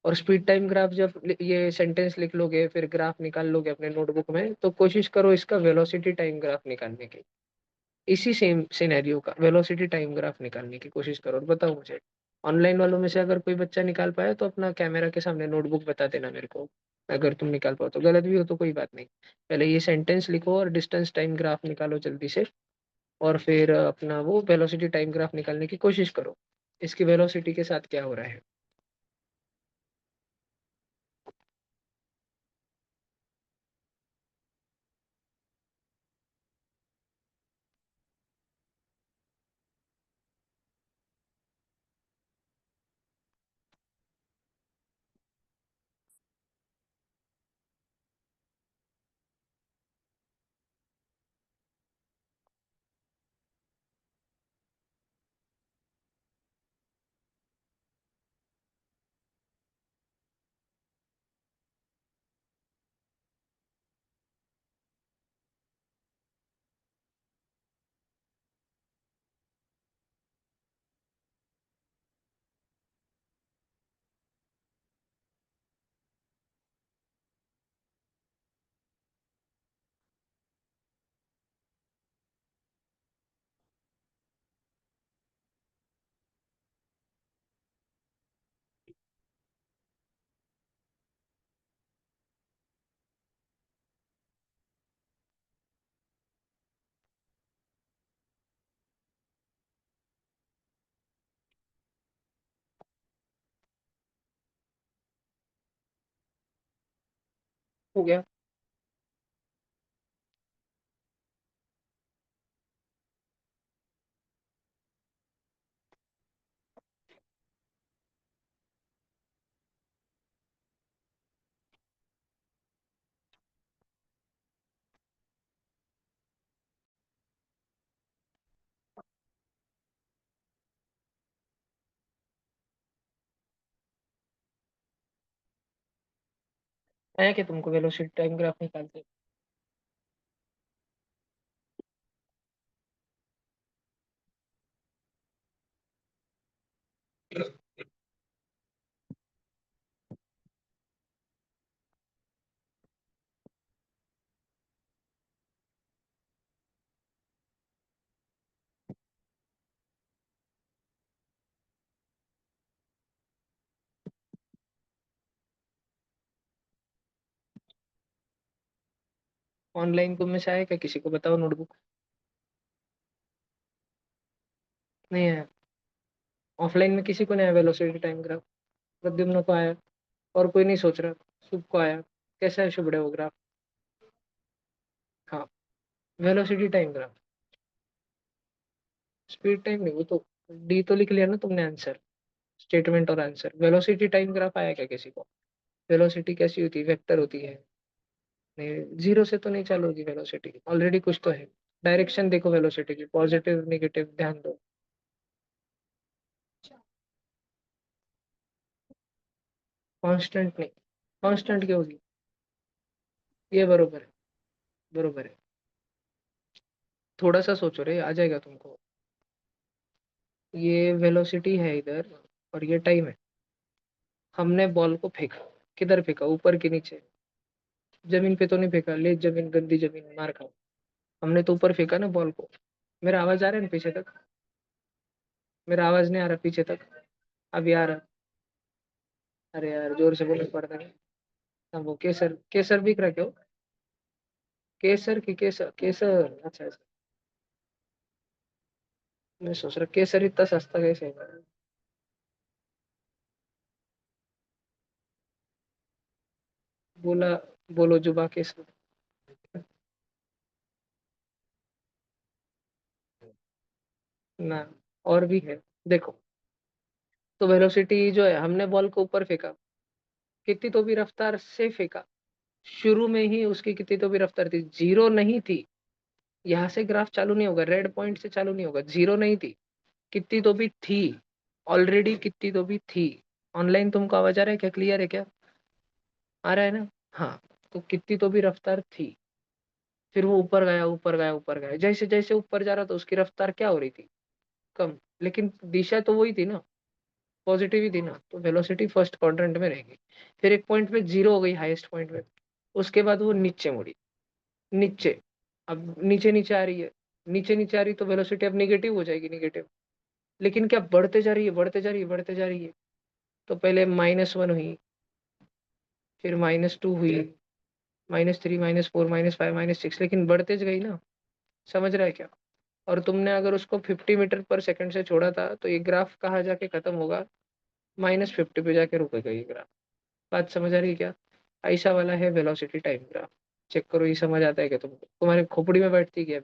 और स्पीड टाइम ग्राफ जब ये सेंटेंस लिख लोगे, फिर ग्राफ निकाल लोगे अपने नोटबुक में, तो कोशिश करो इसका वेलोसिटी टाइम ग्राफ निकालने की, इसी सेम सिनेरियो का वेलोसिटी टाइम ग्राफ निकालने की कोशिश करो, और बताओ मुझे। ऑनलाइन वालों में से अगर कोई बच्चा निकाल पाया तो अपना कैमरा के सामने नोटबुक बता देना मेरे को, अगर तुम निकाल पाओ तो, गलत भी हो तो कोई बात नहीं। पहले ये सेंटेंस लिखो और डिस्टेंस टाइम ग्राफ निकालो जल्दी से, और फिर अपना वो वेलोसिटी टाइम ग्राफ निकालने की कोशिश करो, इसकी वेलोसिटी के साथ क्या हो रहा है। हो गया। आया कि तुमको वेलोसिटी टाइम ग्राफ निकालते। ऑनलाइन तुम में से आया क्या, किसी को बताओ नोटबुक। नहीं आया, ऑफलाइन में किसी को नहीं आया वेलोसिटी टाइम ग्राफ। प्रद्युम्न को आया, और कोई नहीं सोच रहा। शुभ को आया, कैसा है शुभ, वो ग्राफ। हाँ, velocity time graph, speed time नहीं, वो तो डी तो लिख लिया ना तुमने आंसर, स्टेटमेंट और आंसर। वेलोसिटी टाइम ग्राफ आया क्या किसी को, वेलोसिटी कैसी होती है, वेक्टर होती है। नहीं, जीरो से तो नहीं चालू होगी वेलोसिटी, ऑलरेडी कुछ तो है। डायरेक्शन देखो वेलोसिटी की, पॉजिटिव नेगेटिव ध्यान दो। कांस्टेंट नहीं, कांस्टेंट क्या होगी, ये बरोबर है, बरोबर है। थोड़ा सा सोचो रे, आ जाएगा तुमको। ये वेलोसिटी है इधर और ये टाइम है। हमने बॉल को फेंका, किधर फेंका, ऊपर के नीचे? जमीन पे तो नहीं फेंका, ले जमीन, गंदी जमीन, मार खाओ। हमने तो ऊपर फेंका ना बॉल को। मेरा आवाज आ रहा है ना पीछे तक? मेरा आवाज नहीं आ रहा पीछे तक? अभी आ रहा? अरे यार जोर से बोलना पड़ता है। हाँ, वो केसर, केसर बिक रहा क्यों? केसर की केसर, केसर, अच्छा अच्छा। मैं सोच रहा केसर इतना सस्ता कैसे है? बोला, बोलो जुबा केसर। ना, और भी है, देखो। तो वेलोसिटी जो है, हमने बॉल को ऊपर फेंका, कितनी तो भी रफ्तार से फेंका। शुरू में ही उसकी कितनी तो भी रफ्तार थी, जीरो नहीं थी। यहाँ से ग्राफ चालू नहीं होगा, रेड पॉइंट से चालू नहीं होगा, जीरो नहीं थी, कितनी तो भी थी। ऑलरेडी कितनी तो भी थी। ऑनलाइन तुमको आवाज आ रहा है क्या, क्लियर है क्या? आ रहा है ना? हाँ। तो कितनी तो भी रफ्तार थी। फिर वो ऊपर गया, ऊपर गया, ऊपर गया, जैसे जैसे ऊपर जा रहा था उसकी रफ्तार क्या हो रही थी? कम। लेकिन दिशा तो वही थी ना, पॉजिटिव ही थी ना, तो वेलोसिटी फर्स्ट क्वाड्रेंट में रहेगी। फिर एक पॉइंट पे जीरो हो गई, हाईएस्ट पॉइंट पे। उसके बाद वो नीचे मुड़ी, नीचे। अब नीचे नीचे आ रही है, नीचे नीचे आ रही, तो वेलोसिटी अब निगेटिव हो जाएगी, निगेटिव। लेकिन क्या बढ़ते जा रही है, बढ़ते जा रही है, बढ़ते जा रही है। तो पहले -1 हुई, फिर -2 हुई, -3, -4, -5, -6, लेकिन बढ़ते ज गई ना। समझ रहा है क्या? और तुमने अगर उसको 50 मीटर पर सेकंड से छोड़ा था, तो ये ग्राफ कहाँ जाके खत्म होगा? -50 पे जाके रुकेगा ये ग्राफ। बात समझ आ रही है क्या? ऐसा वाला है वेलोसिटी टाइम ग्राफ। चेक करो, ये समझ आता है क्या तुमको? तुम्हारे खोपड़ी में बैठती क्या?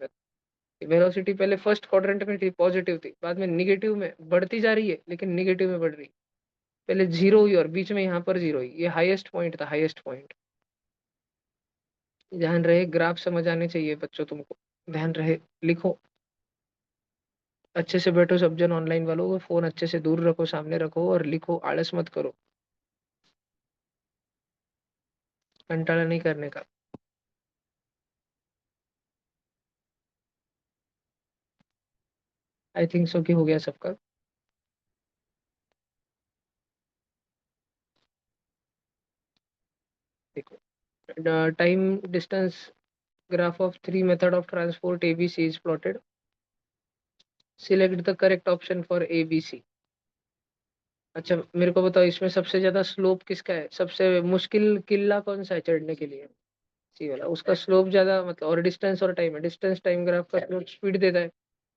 वेलोसिटी पहले फर्स्ट क्वाड्रेंट में थी, पॉजिटिव थी, बाद में निगेटिव में बढ़ती जा रही है, लेकिन निगेटिव में बढ़ रही है। पहले जीरो हुई और बीच में यहाँ पर जीरो हुई, ये हाईएस्ट पॉइंट था, हाईएस्ट पॉइंट। ध्यान रहे, ग्राफ समझ आने चाहिए बच्चों तुमको। ध्यान रहे, लिखो। अच्छे से बैठो सब जन, ऑनलाइन वालों, फोन अच्छे से दूर रखो, सामने रखो और लिखो, आलस मत करो। कंटाला नहीं करने का। आई थिंक सो कि हो गया सबका। देखो, time distance graph of three method of transport ABC is plotted. Select the correct option for ABC. अच्छा, मेरे को बताओ, इसमें सबसे ज्यादा स्लोप किसका है? सबसे मुश्किल किला कौन सा है चढ़ने के लिए? सी वाला, उसका स्लोप ज्यादा, मतलब। और डिस्टेंस और टाइम है, डिस्टेंस टाइम ग्राफ का स्लोप स्पीड देता है,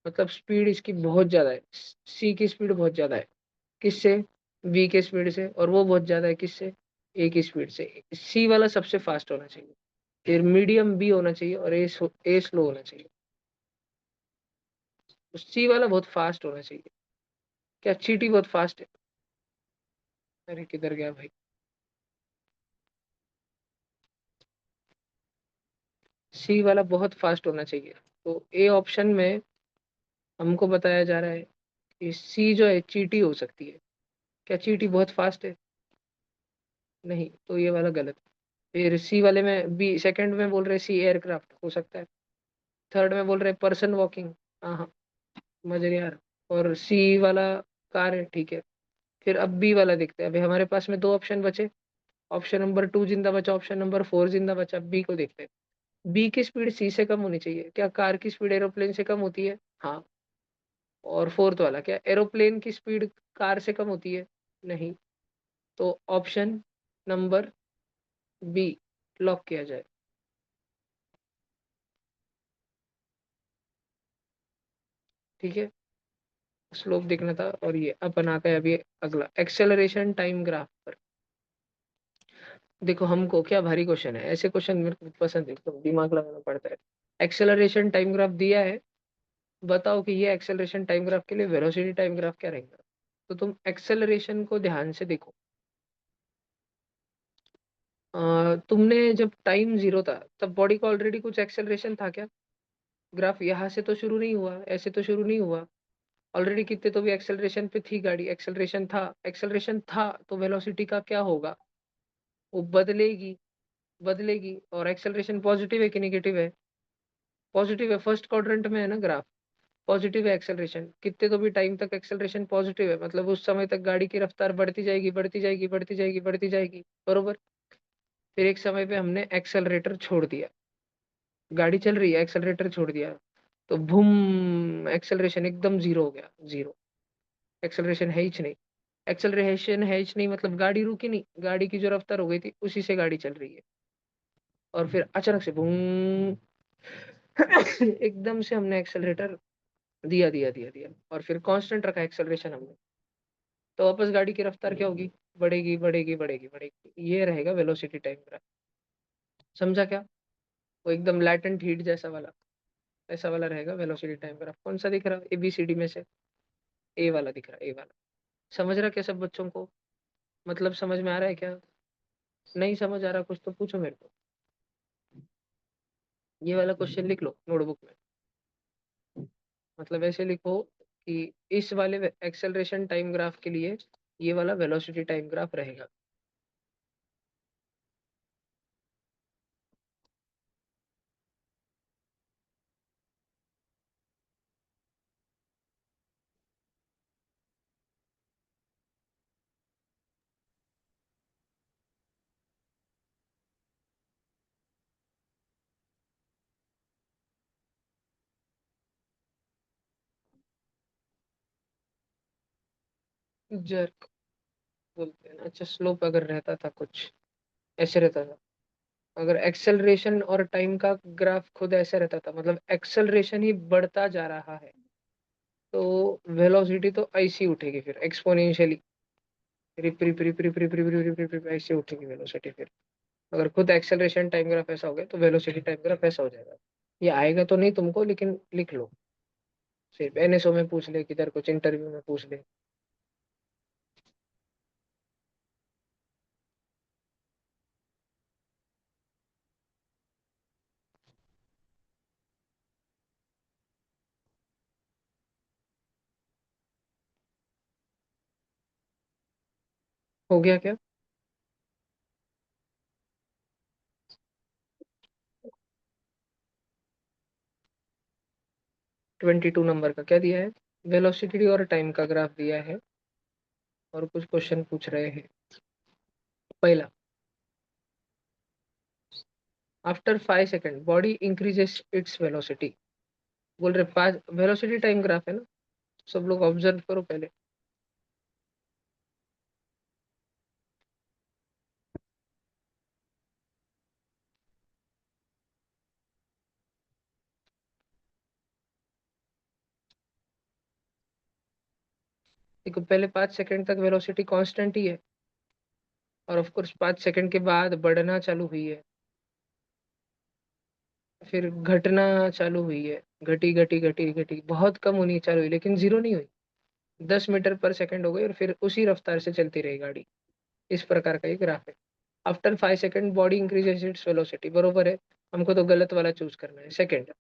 मतलब स्पीड इसकी बहुत ज्यादा है। सी की स्पीड बहुत ज्यादा है, किससे? वी के स्पीड से। और वो बहुत ज्यादा है किससे? ए की स्पीड से। सी वाला सबसे फास्ट होना चाहिए, फिर मीडियम बी होना चाहिए, और ए स्लो होना चाहिए। सी वाला बहुत फास्ट होना चाहिए। क्या चींटी बहुत फास्ट है? अरे किधर गया भाई? सी वाला बहुत फास्ट होना चाहिए। तो ए ऑप्शन में हमको बताया जा रहा है कि सी जो है चींटी हो सकती है। क्या चींटी बहुत फास्ट है? नहीं, तो ये वाला गलत है। फिर सी वाले में, बी सेकंड में बोल रहे सी एयरक्राफ्ट हो सकता है। थर्ड में बोल रहे पर्सन वॉकिंग। हाँ हाँ, समझ रहे यार। और सी वाला कार है, ठीक है। फिर अब बी वाला देखते हैं, अभी हमारे पास में दो ऑप्शन बचे। ऑप्शन नंबर 2 जिंदा बचा, ऑप्शन नंबर 4 जिंदा बचा, बी को देखते हैं। बी की स्पीड सी से कम होनी चाहिए। क्या कार की स्पीड एरोप्लेन से कम होती है? हाँ। और फोर्थ वाला, क्या एरोप्लेन की स्पीड कार से कम होती है? नहीं। तो ऑप्शन नंबर बी लॉक किया जाए। ठीक है, स्लोप देखना था। और ये अपन आता है अभी अगला, एक्सेलरेशन टाइम ग्राफ पर। देखो, हमको क्या भारी क्वेश्चन है, ऐसे क्वेश्चन मेरे को पसंद है, तो दिमाग लगाना पड़ता है। एक्सेलरेशन टाइम ग्राफ दिया है, बताओ कि ये एक्सेलरेशन टाइम ग्राफ के लिए वेलोसिटी टाइम ग्राफ क्या रहेगा? तो तुम एक्सेलरेशन को ध्यान से देखो। तुमने जब टाइम जीरो था, तब बॉडी का ऑलरेडी कुछ एक्सेलरेशन था क्या? ग्राफ यहाँ से तो शुरू नहीं हुआ, ऐसे तो शुरू नहीं हुआ। ऑलरेडी कितने तो भी एक्सेलरेशन पे थी गाड़ी, एक्सेलरेशन था, एक्सेलरेशन था, तो वेलोसिटी का क्या होगा? वो बदलेगी, बदलेगी। और एक्सेलरेशन पॉजिटिव है कि नेगेटिव है? पॉजिटिव है, फर्स्ट क्वाड्रेंट में है ना ग्राफ। पॉजिटिव है एक्सेलरेशन, कितने तो भी टाइम तक एक्सेलरेशन पॉजिटिव है, मतलब उस समय तक गाड़ी की रफ्तार बढ़ती जाएगी बढ़ती जाएगी बढ़ती जाएगी बढ़ती जाएगी, बरोबर। फिर एक समय पे हमने एक्सेलरेटर छोड़ दिया, गाड़ी चल रही है, एक्सेलरेटर छोड़ दिया, तो बूम, एक्सेलरेशन एकदम जीरो हो गया, जीरो। एक्सेलरेशन है ही नहीं। एक्सेलरेशन है ही नहीं मतलब गाड़ी रुकी नहीं, गाड़ी की जो रफ्तार हो गई थी उसी से गाड़ी चल रही है। और फिर अचानक से बूम, एकदम से हमने एक्सेलरेटर दिया दिया दिया दिया, और फिर कांस्टेंट रखा एक्सेलरेशन हमने, तो वापस गाड़ी की रफ्तार क्या होगी, बढ़ेगी बढ़ेगी बढ़ेगी बढ़ेगी, ये रहेगा वेलोसिटी टाइम ग्राफ। समझा क्या? वो एकदम लैटेंट हीट जैसा वाला, ऐसा वाला रहेगा वेलोसिटी टाइम ग्राफ। कौन सा दिख रहा है ABCD में से? ए वाला दिख रहा है, ए वाला। समझ रहा क्या सब बच्चों को? मतलब समझ में आ रहा है क्या? नहीं समझ आ रहा कुछ तो पूछो मेरे को। ये वाला क्वेश्चन लिख लो नोटबुक में, मतलब ऐसे लिखो कि इस वाले एक्सेलरेशन टाइम ग्राफ के लिए ये वाला वेलोसिटी टाइम ग्राफ रहेगा। जर्क बोलते हैं ना। अच्छा, स्लोप अगर रहता था कुछ ऐसे रहता था, अगर एक्सेलरेशन और टाइम का ग्राफ खुद ऐसे रहता था, मतलब एक्सेलरेशन ही बढ़ता जा रहा है, तो वेलोसिटी तो ऐसी उठेगी फिर एक्सपोनेंशियली, रिप रिप रिप रिप रिप रिप रिप रिप रिप रिप ऐसे उठेगी वेलोसिटी फिर। अगर खुद एक्सेलरेशन टाइम ग्राफ ऐसा हो गया तो वेलोसिटी टाइम ग्राफ ऐसा हो जाएगा। ये आएगा तो नहीं तुमको, लेकिन लिख लो, सिर्फ NSO में पूछ ले, किधर कुछ इंटरव्यू में पूछ ले। हो गया क्या? 22 नंबर का क्या दिया है? वेलोसिटी और टाइम का ग्राफ दिया है, और कुछ क्वेश्चन पूछ रहे हैं। पहला, after 5 second body increases its velocity. बोल रहे 5, वेलोसिटी टाइम ग्राफ है ना, सब लोग ऑब्जर्व करो पहले। देखो पहले 5 सेकेंड तक वेलोसिटी कांस्टेंट ही है, और ऑफ कोर्स 5 सेकेंड के बाद बढ़ना चालू हुई है, फिर घटना चालू हुई है, घटी घटी घटी घटी, बहुत कम होनी चालू हुई, लेकिन जीरो नहीं हुई। 10 मीटर पर सेकेंड हो गई, और फिर उसी रफ्तार से चलती रही गाड़ी। इस प्रकार का ये ग्राफ है। After 5 second body increases its velocity, बरोबर है। हमको तो गलत वाला चूज करना है। Second,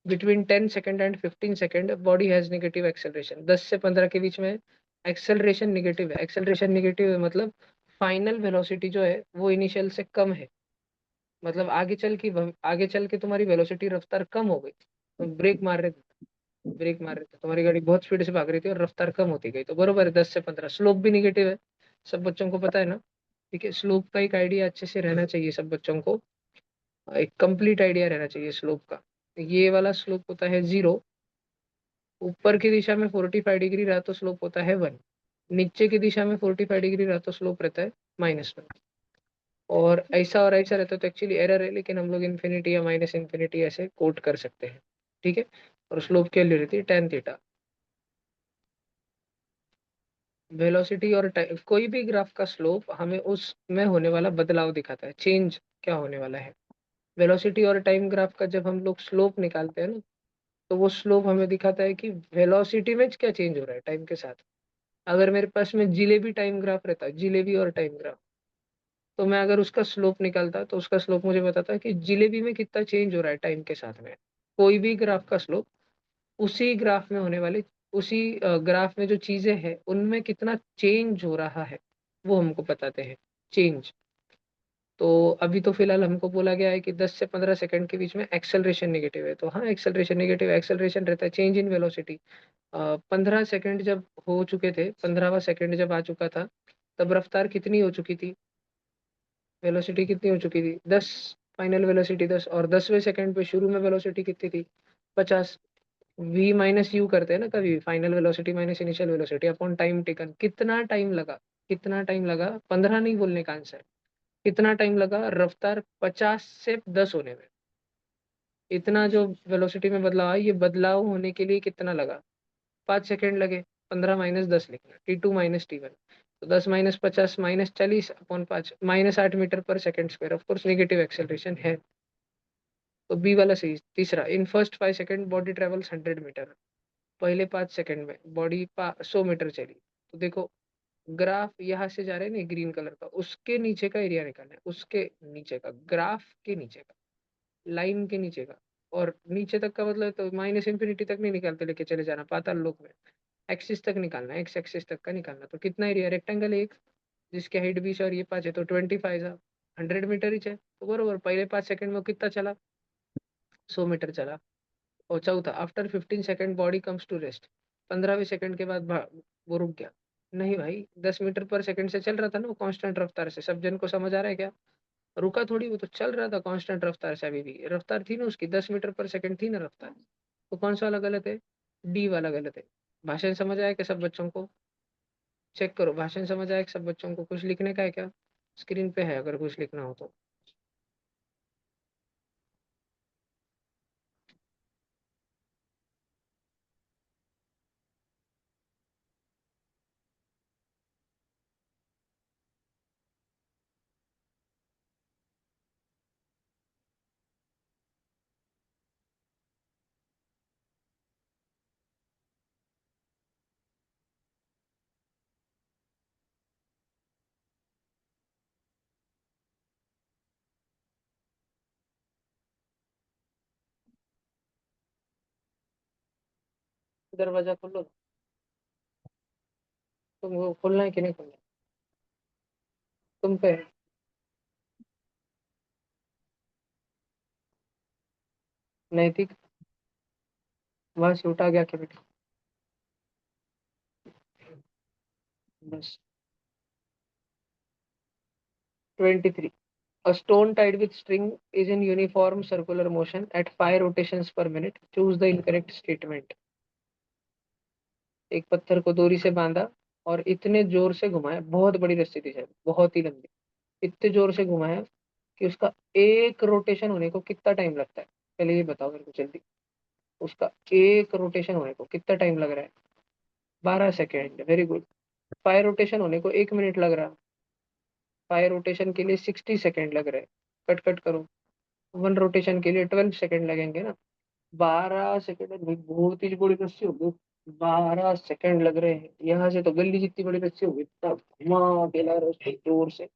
between 10 second and 15 second body has negative acceleration. 10 से 15 के बीच में एक्सेलरेशन नेगेटिव है। एक्सेलरेशन नेगेटिव है मतलब फाइनल वेलोसिटी जो है वो इनिशियल से कम है, मतलब आगे चल के तुम्हारी वेलोसिटी रफ्तार कम हो गई, तो ब्रेक मार रहे थे, तुम्हारी गाड़ी बहुत स्पीड से भाग रही थी और रफ्तार कम होती गई, तो बरोबर है 10 से 15। स्लोप भी निगेटिव है, सब बच्चों को पता है ना। ठीक है, स्लोप का एक आइडिया अच्छे से रहना चाहिए सब बच्चों को, एक कंप्लीट आइडिया रहना चाहिए स्लोप का। ये वाला स्लोप होता है 0, ऊपर की दिशा में 45 डिग्री रहा तो स्लोप होता है 1, नीचे की दिशा में 45 डिग्री रहा तो स्लोप रहता है -1। और ऐसा रहता है तो एक्चुअली एरर है, लेकिन हम लोग इन्फिनिटी या -इन्फिनिटी ऐसे कोट कर सकते हैं। ठीक है, और स्लोप क्या ले रहती है, tan थीटा। वेलोसिटी और कोई भी ग्राफ का स्लोप हमें उसमें होने वाला बदलाव दिखाता है, चेंज क्या होने वाला है। वेलोसिटी और टाइम ग्राफ का जब हम लोग स्लोप निकालते हैं ना, तो वो स्लोप हमें दिखाता है कि वेलोसिटी में क्या चेंज हो रहा है टाइम के साथ। अगर मेरे पास में जिलेबी टाइम ग्राफ रहता है, जिलेबी और टाइम ग्राफ, तो मैं अगर उसका स्लोप निकालता तो उसका स्लोप मुझे बताता है कि जिलेबी में कितना चेंज हो रहा है टाइम के साथ में। कोई भी ग्राफ का स्लोप उसी ग्राफ में होने वाले, उसी ग्राफ में जो चीजें हैं उनमें कितना चेंज हो रहा है वो हमको बताते हैं, चेंज। तो अभी तो फिलहाल हमको बोला गया है कि 10 से 15 सेकंड के बीच में एक्सेलरेशन नेगेटिव है, तो हाँ एक्सेलरेशन नेगेटिव, एक्सेलरेशन रहता है चेंज इन वेलोसिटी। 15 सेकंड जब हो चुके थे, 15वां सेकंड जब आ चुका था, तब रफ्तार कितनी हो चुकी थी, वेलोसिटी कितनी हो चुकी थी 10, फाइनल वेलोसिटी 10, और 10वें सेकंड पे शुरू में वेलोसिटी कितनी थी 50। वी माइनस यू करते हैं ना कभी, final velocity minus initial velocity upon time taken, कितना टाइम लगा, कितना टाइम लगा, 15 नहीं बोलने का आंसर, कितना टाइम लगा रफ्तार 50 से 10 होने में, इतना जो वेलोसिटी में बदलाव है ये बदलाव होने के लिए कितना लगा, 5 सेकेंड लगे। 15 माइनस 10 लिखना, T2 - T1, तो 10 - 50 - 40 अपॉन 5, -8 मीटर पर second square, of course negative acceleration है। तो बी वाला सही। तीसरा, in first 5 second body travels 100 metre, पहले 5 सेकेंड में बॉडी 100 मीटर चली। तो देखो ग्राफ यहाँ से जा रहे हैं ना ग्रीन कलर का, उसके नीचे का एरिया निकालना है, उसके नीचे का, ग्राफ के नीचे का, लाइन के नीचे का। और नीचे तक का मतलब तो माइनस इंफिनिटी तक नहीं निकालते, लेके चले जाना पाताल लोक में, एक्सिस तक निकालना, एक्स एक्सिस तक का निकालना। तो कितना एरिया, रेक्टेंगल एक, जिसके हाइट 20 और ये 5 है, तो 25 है, 100 मीटर ही है, तो बरोबर पहले 5 सेकेंड में वो कितना चला, 100 मीटर चला। और चौथा, after 15 second body comes to rest, 15वें सेकेंड के बाद वो रुक गया। नहीं भाई, 10 मीटर पर सेकेंड से चल रहा था ना वो कांस्टेंट रफ्तार से, सब जन को समझ आ रहा है क्या, रुका थोड़ी, वो तो चल रहा था कांस्टेंट रफ्तार से, अभी भी रफ्तार थी ना उसकी, 10 मीटर पर सेकेंड थी ना रफ्तार। तो कौन सा वाला गलत है, डी वाला गलत है। भाषण समझ आया कि सब बच्चों को, चेक करो भाषण समझ आया कि सब बच्चों को, कुछ लिखने का है क्या, स्क्रीन पे है अगर कुछ लिखना हो तो। दरवाजा खोलो, तुम वो खोलना है कि नहीं खोलना है? तुम पे है। नैतिक, वहां से उठा गया क्या बेटा, बस। 23, a stone tied with string is in uniform circular motion at 5 rotations per minute, choose the incorrect statement। एक पत्थर को डोरी से बांधा और इतने जोर से घुमाया, बहुत बड़ी रस्सी थी शायद, बहुत ही लंबी, इतने जोर से घुमाया कि उसका एक रोटेशन होने को कितना टाइम लगता है, पहले ये बताओ मेरे को जल्दी, उसका एक रोटेशन होने को कितना टाइम लग रहा है, 12 सेकेंड, वेरी गुड। 5 रोटेशन होने को 1 मिनट लग रहा, 5 रोटेशन के लिए 60 सेकेंड लग रहे हैं, कट कट करो, 1 रोटेशन के लिए 12 सेकेंड लगेंगे ना, 12 सेकेंड में बहुत ही बड़ी रस्सी होगी, 12 सेकेंड लग रहे हैं, यहाँ से तो गली जितनी बड़ी रस्सी होगी, तब घुमा के ला रहे उसको जोर से,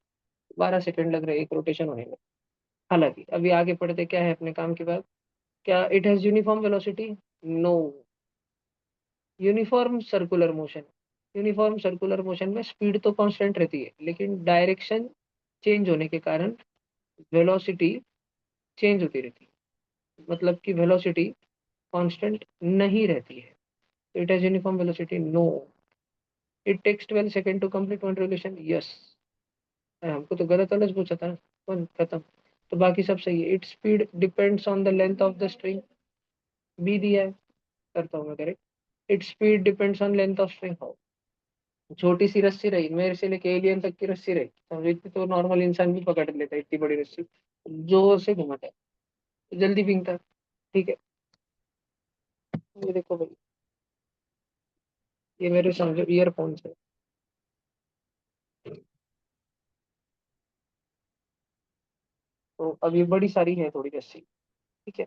12 सेकेंड लग रहे हैं एक रोटेशन होने में। हालांकि अभी आगे पढ़ते क्या है अपने काम के बाद, क्या it has uniform velocity, no, uniform circular motion, uniform circular motion में स्पीड तो कांस्टेंट रहती है, लेकिन डायरेक्शन चेंज होने के कारण वेलोसिटी चेंज होती रहती है, मतलब कि वेलोसिटी कांस्टेंट नहीं रहती है। तो it has uniform velocity, no. It takes 12 seconds to complete one revolution, yes. हमको तो गलत अलग पूछा था ना, वन खत्म। तो बाकी सब सही है। It speed depends on the length of the string, B दिया है, करता हूँ मैं correct. It speed depends on length of string, how, छोटी सी रस्सी रही, मेरे से लेके एलियन तक की रस्सी रही, समझो इतनी तो नॉर्मल इंसान भी पकड़ लेता है, इतनी बड़ी रस्सी जोर से घुमाता है तो जल्दी भीगता है। ठीक है, ये देखो भाई, ये मेरे समझो ईयरफोन्स है, तो अब ये बड़ी सारी है थोड़ी रस्सी, ठीक है।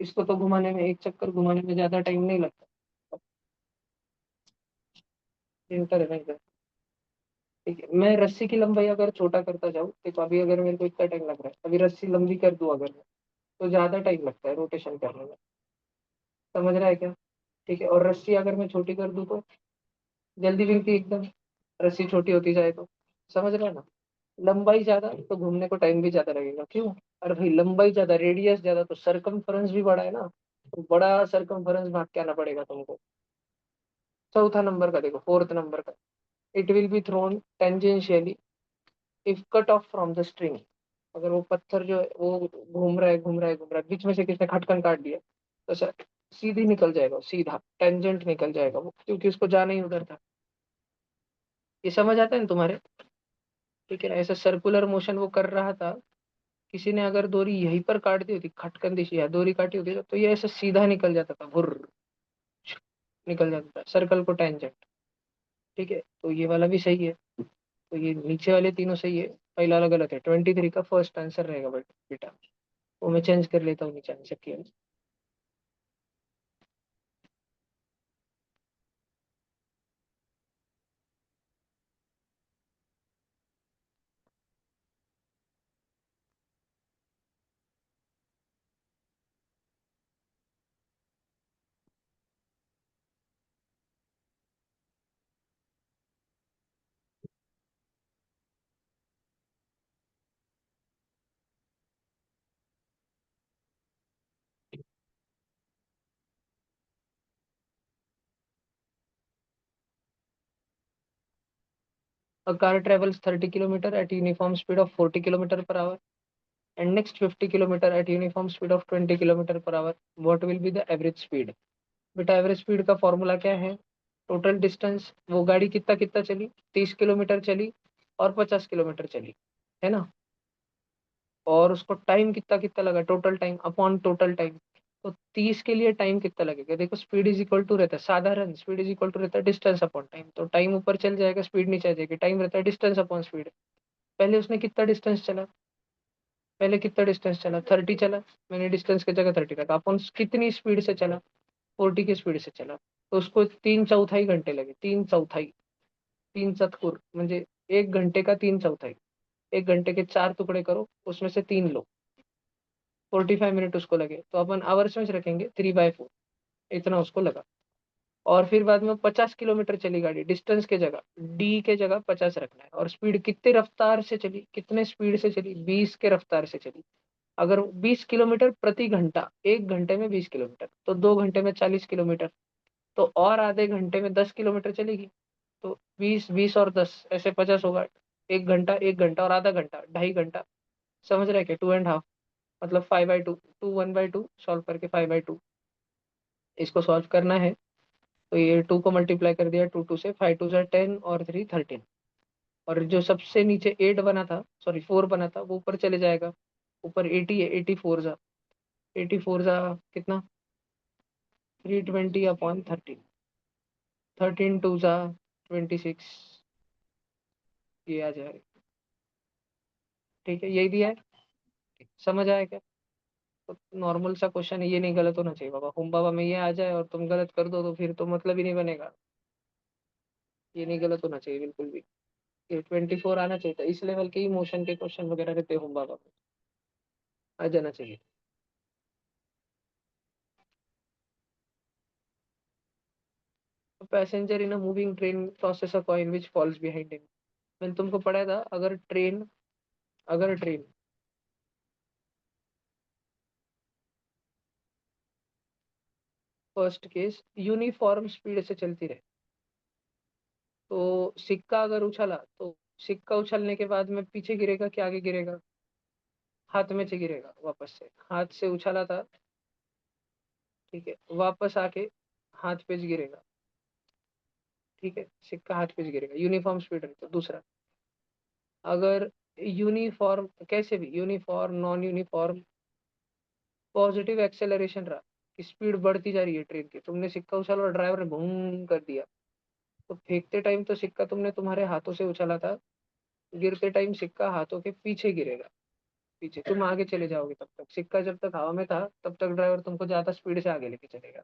इसको तो घुमाने में, एक चक्कर घुमाने में ज्यादा टाइम नहीं लगता, इंटर है ना इधर। ठीक है, मैं रस्सी की लंबाई अगर छोटा करता जाऊँ, देखो अभी अगर मेरे को इतना टाइम लग रहा है, अभी रस्सी लंबी कर दूं अगर मैं, तो ज्यादा टाइम लगता है रोटेशन करने में, समझ रहा है क्या। ठीक है, और रस्सी अगर मैं छोटी कर दूं तो जल्दी बिकती एकदम, रस्सी छोटी होती जाए तो, समझ रहा है ना। लंबाई ज्यादा तो घूमने को टाइम भी ज्यादा लगेगा, क्यों? अरे भाई लंबाई ज्यादा, रेडियस ज्यादा, तो सरकमफरेंस भी बड़ा है ना, तो बड़ा सरकमफरेंस भाग के आना पड़ेगा तुमको। चौथा नंबर का देखो, फोर्थ नंबर का, it will be thrown tangentially if cut off from the string. अगर वो पत्थर जो है वो घूम रहा है घूम रहा है घूम रहा है, बीच में से किसने खटकन काट दिया, तो सर सीधी निकल जाएगा, सीधा टेंजेंट निकल जाएगा वो, क्योंकि उसको जाना ही उधर था। ये समझ आता है ना तुम्हारे? ठीक है ना, ऐसा सर्कुलर मोशन वो कर रहा था, किसी ने अगर डोरी यहीं पर काट दी होती, खटकन दिशी या डोरी काटी होती, तो ये ऐसा सीधा निकल जाता था, भुर्र निकल जाता था, सर्कल को टेंजेंट। ठीक है, तो ये वाला भी सही है। तो ये नीचे वाले तीनों सही है, पहला वाला गलत है। 23 का फर्स्ट आंसर रहेगा बेटा। वो मैं चेंज कर लेता हूँ नीचे आंसर किया। A car travels 30 kilometer at uniform speed of 40 kilometer per hour and next 50 kilometer at uniform speed of 20 kilometer per hour. What will be the average speed? बेटा एवरेज स्पीड का formula क्या है? Total distance, वो गाड़ी कितना कितना चली, 30 kilometre चली और 50 किलोमीटर चली, है ना? और उसको टाइम कितना कितना लगा, total time upon total time. तो 30 के लिए टाइम कितना लगेगा? देखो स्पीड इज इक्वल टू रहता है, साधारण स्पीड इज इक्वल टू रहता है डिस्टेंस अपॉन टाइम, तो टाइम ऊपर चल जाएगा, स्पीड नीचे आ जाएगी। टाइम रहता है डिस्टेंस अपॉन स्पीड। पहले उसने कितना डिस्टेंस चला, पहले कितना डिस्टेंस चला, 30 चला, मैंने डिस्टेंस की जगह 30 रखा, अपन कितनी स्पीड से चला, 40 की स्पीड से चला, तो उसको 3/4 घंटे लगे, 3/4, तीन चतकुर म्हणजे 1 घंटे का 3/4। 1 घंटे के 4 टुकड़े करो, उसमें से 3 लो, 45 मिनट उसको लगे, तो अपन आवर्स में रखेंगे 3/4, इतना उसको लगा। और फिर बाद में 50 किलोमीटर चली गाड़ी, डिस्टेंस के जगह डी के जगह 50 रखना है, और स्पीड कितने रफ्तार से चली, कितने स्पीड से चली, 20 के रफ्तार से चली। अगर 20 किलोमीटर प्रति घंटा, 1 घंटे में 20 किलोमीटर, तो 2 घंटे में 40 किलोमीटर, तो और आधे घंटे में 10 किलोमीटर चलेगी। तो 20 20 और 10 ऐसे 50 होगा। 1 घंटा, 1 घंटा और आधा घंटा, 2.5 घंटा। समझ रहे क्या? 2.5, मतलब 5/2, टू 1/2 सॉल्व करके 5/2 इसको सॉल्व करना है। तो ये 2 को मल्टीप्लाई कर दिया, 2 से, 5 2 10 और 3 13। और जो सबसे नीचे 8 बना था, सॉरी 4 बना था, वो ऊपर चले जाएगा। ऊपर 80 है, 84 जा, 84 जा कितना, 320/13, 13 2 जा 26, ये आ जाएगा। ठीक है, यही दिया है, समझ आया क्या? तो नॉर्मल सा क्वेश्चन है, ये नहीं गलत होना चाहिए बाबा। होम बाबा में ये आ जाए और तुम गलत कर दो तो फिर तो मतलब ही नहीं बनेगा। ये नहीं गलत होना चाहिए बिल्कुल भी। ये 24 आना चाहिए था, इस लेवल के ही मोशन के क्वेश्चन वगैरह रहते होम बाबा में, आ जाना चाहिए। Passenger in a moving train tosses a coin which falls behind him. मैंने तुमको पढ़ाया था, अगर train first case uniform speed से चलती रहे, तो सिक्का अगर उछला तो सिक्का उछलने के बाद में पीछे गिरेगा कि आगे गिरेगा? हाथ में से गिरेगा, वापस से हाथ से उछाला था, ठीक है, वापस आके हाथ पे गिरेगा। ठीक है, सिक्का हाथ पे गिरेगा, यूनिफॉर्म स्पीड है। तो दूसरा, अगर यूनिफॉर्म, कैसे भी uniform non uniform, positive acceleration रहा कि स्पीड बढ़ती जा रही है ट्रेन की, तुमने सिक्का उछाला और ड्राइवर ने बूम कर दिया, तो फेंकते टाइम तो सिक्का तुमने तुम्हारे हाथों से उछाला था, गिरते टाइम सिक्का हाथों के पीछे गिरेगा, पीछे तुम आगे चले जाओगे। तब तक सिक्का जब तक हवा में था तब तक ड्राइवर तुमको ज्यादा स्पीड से आगे लेके चलेगा,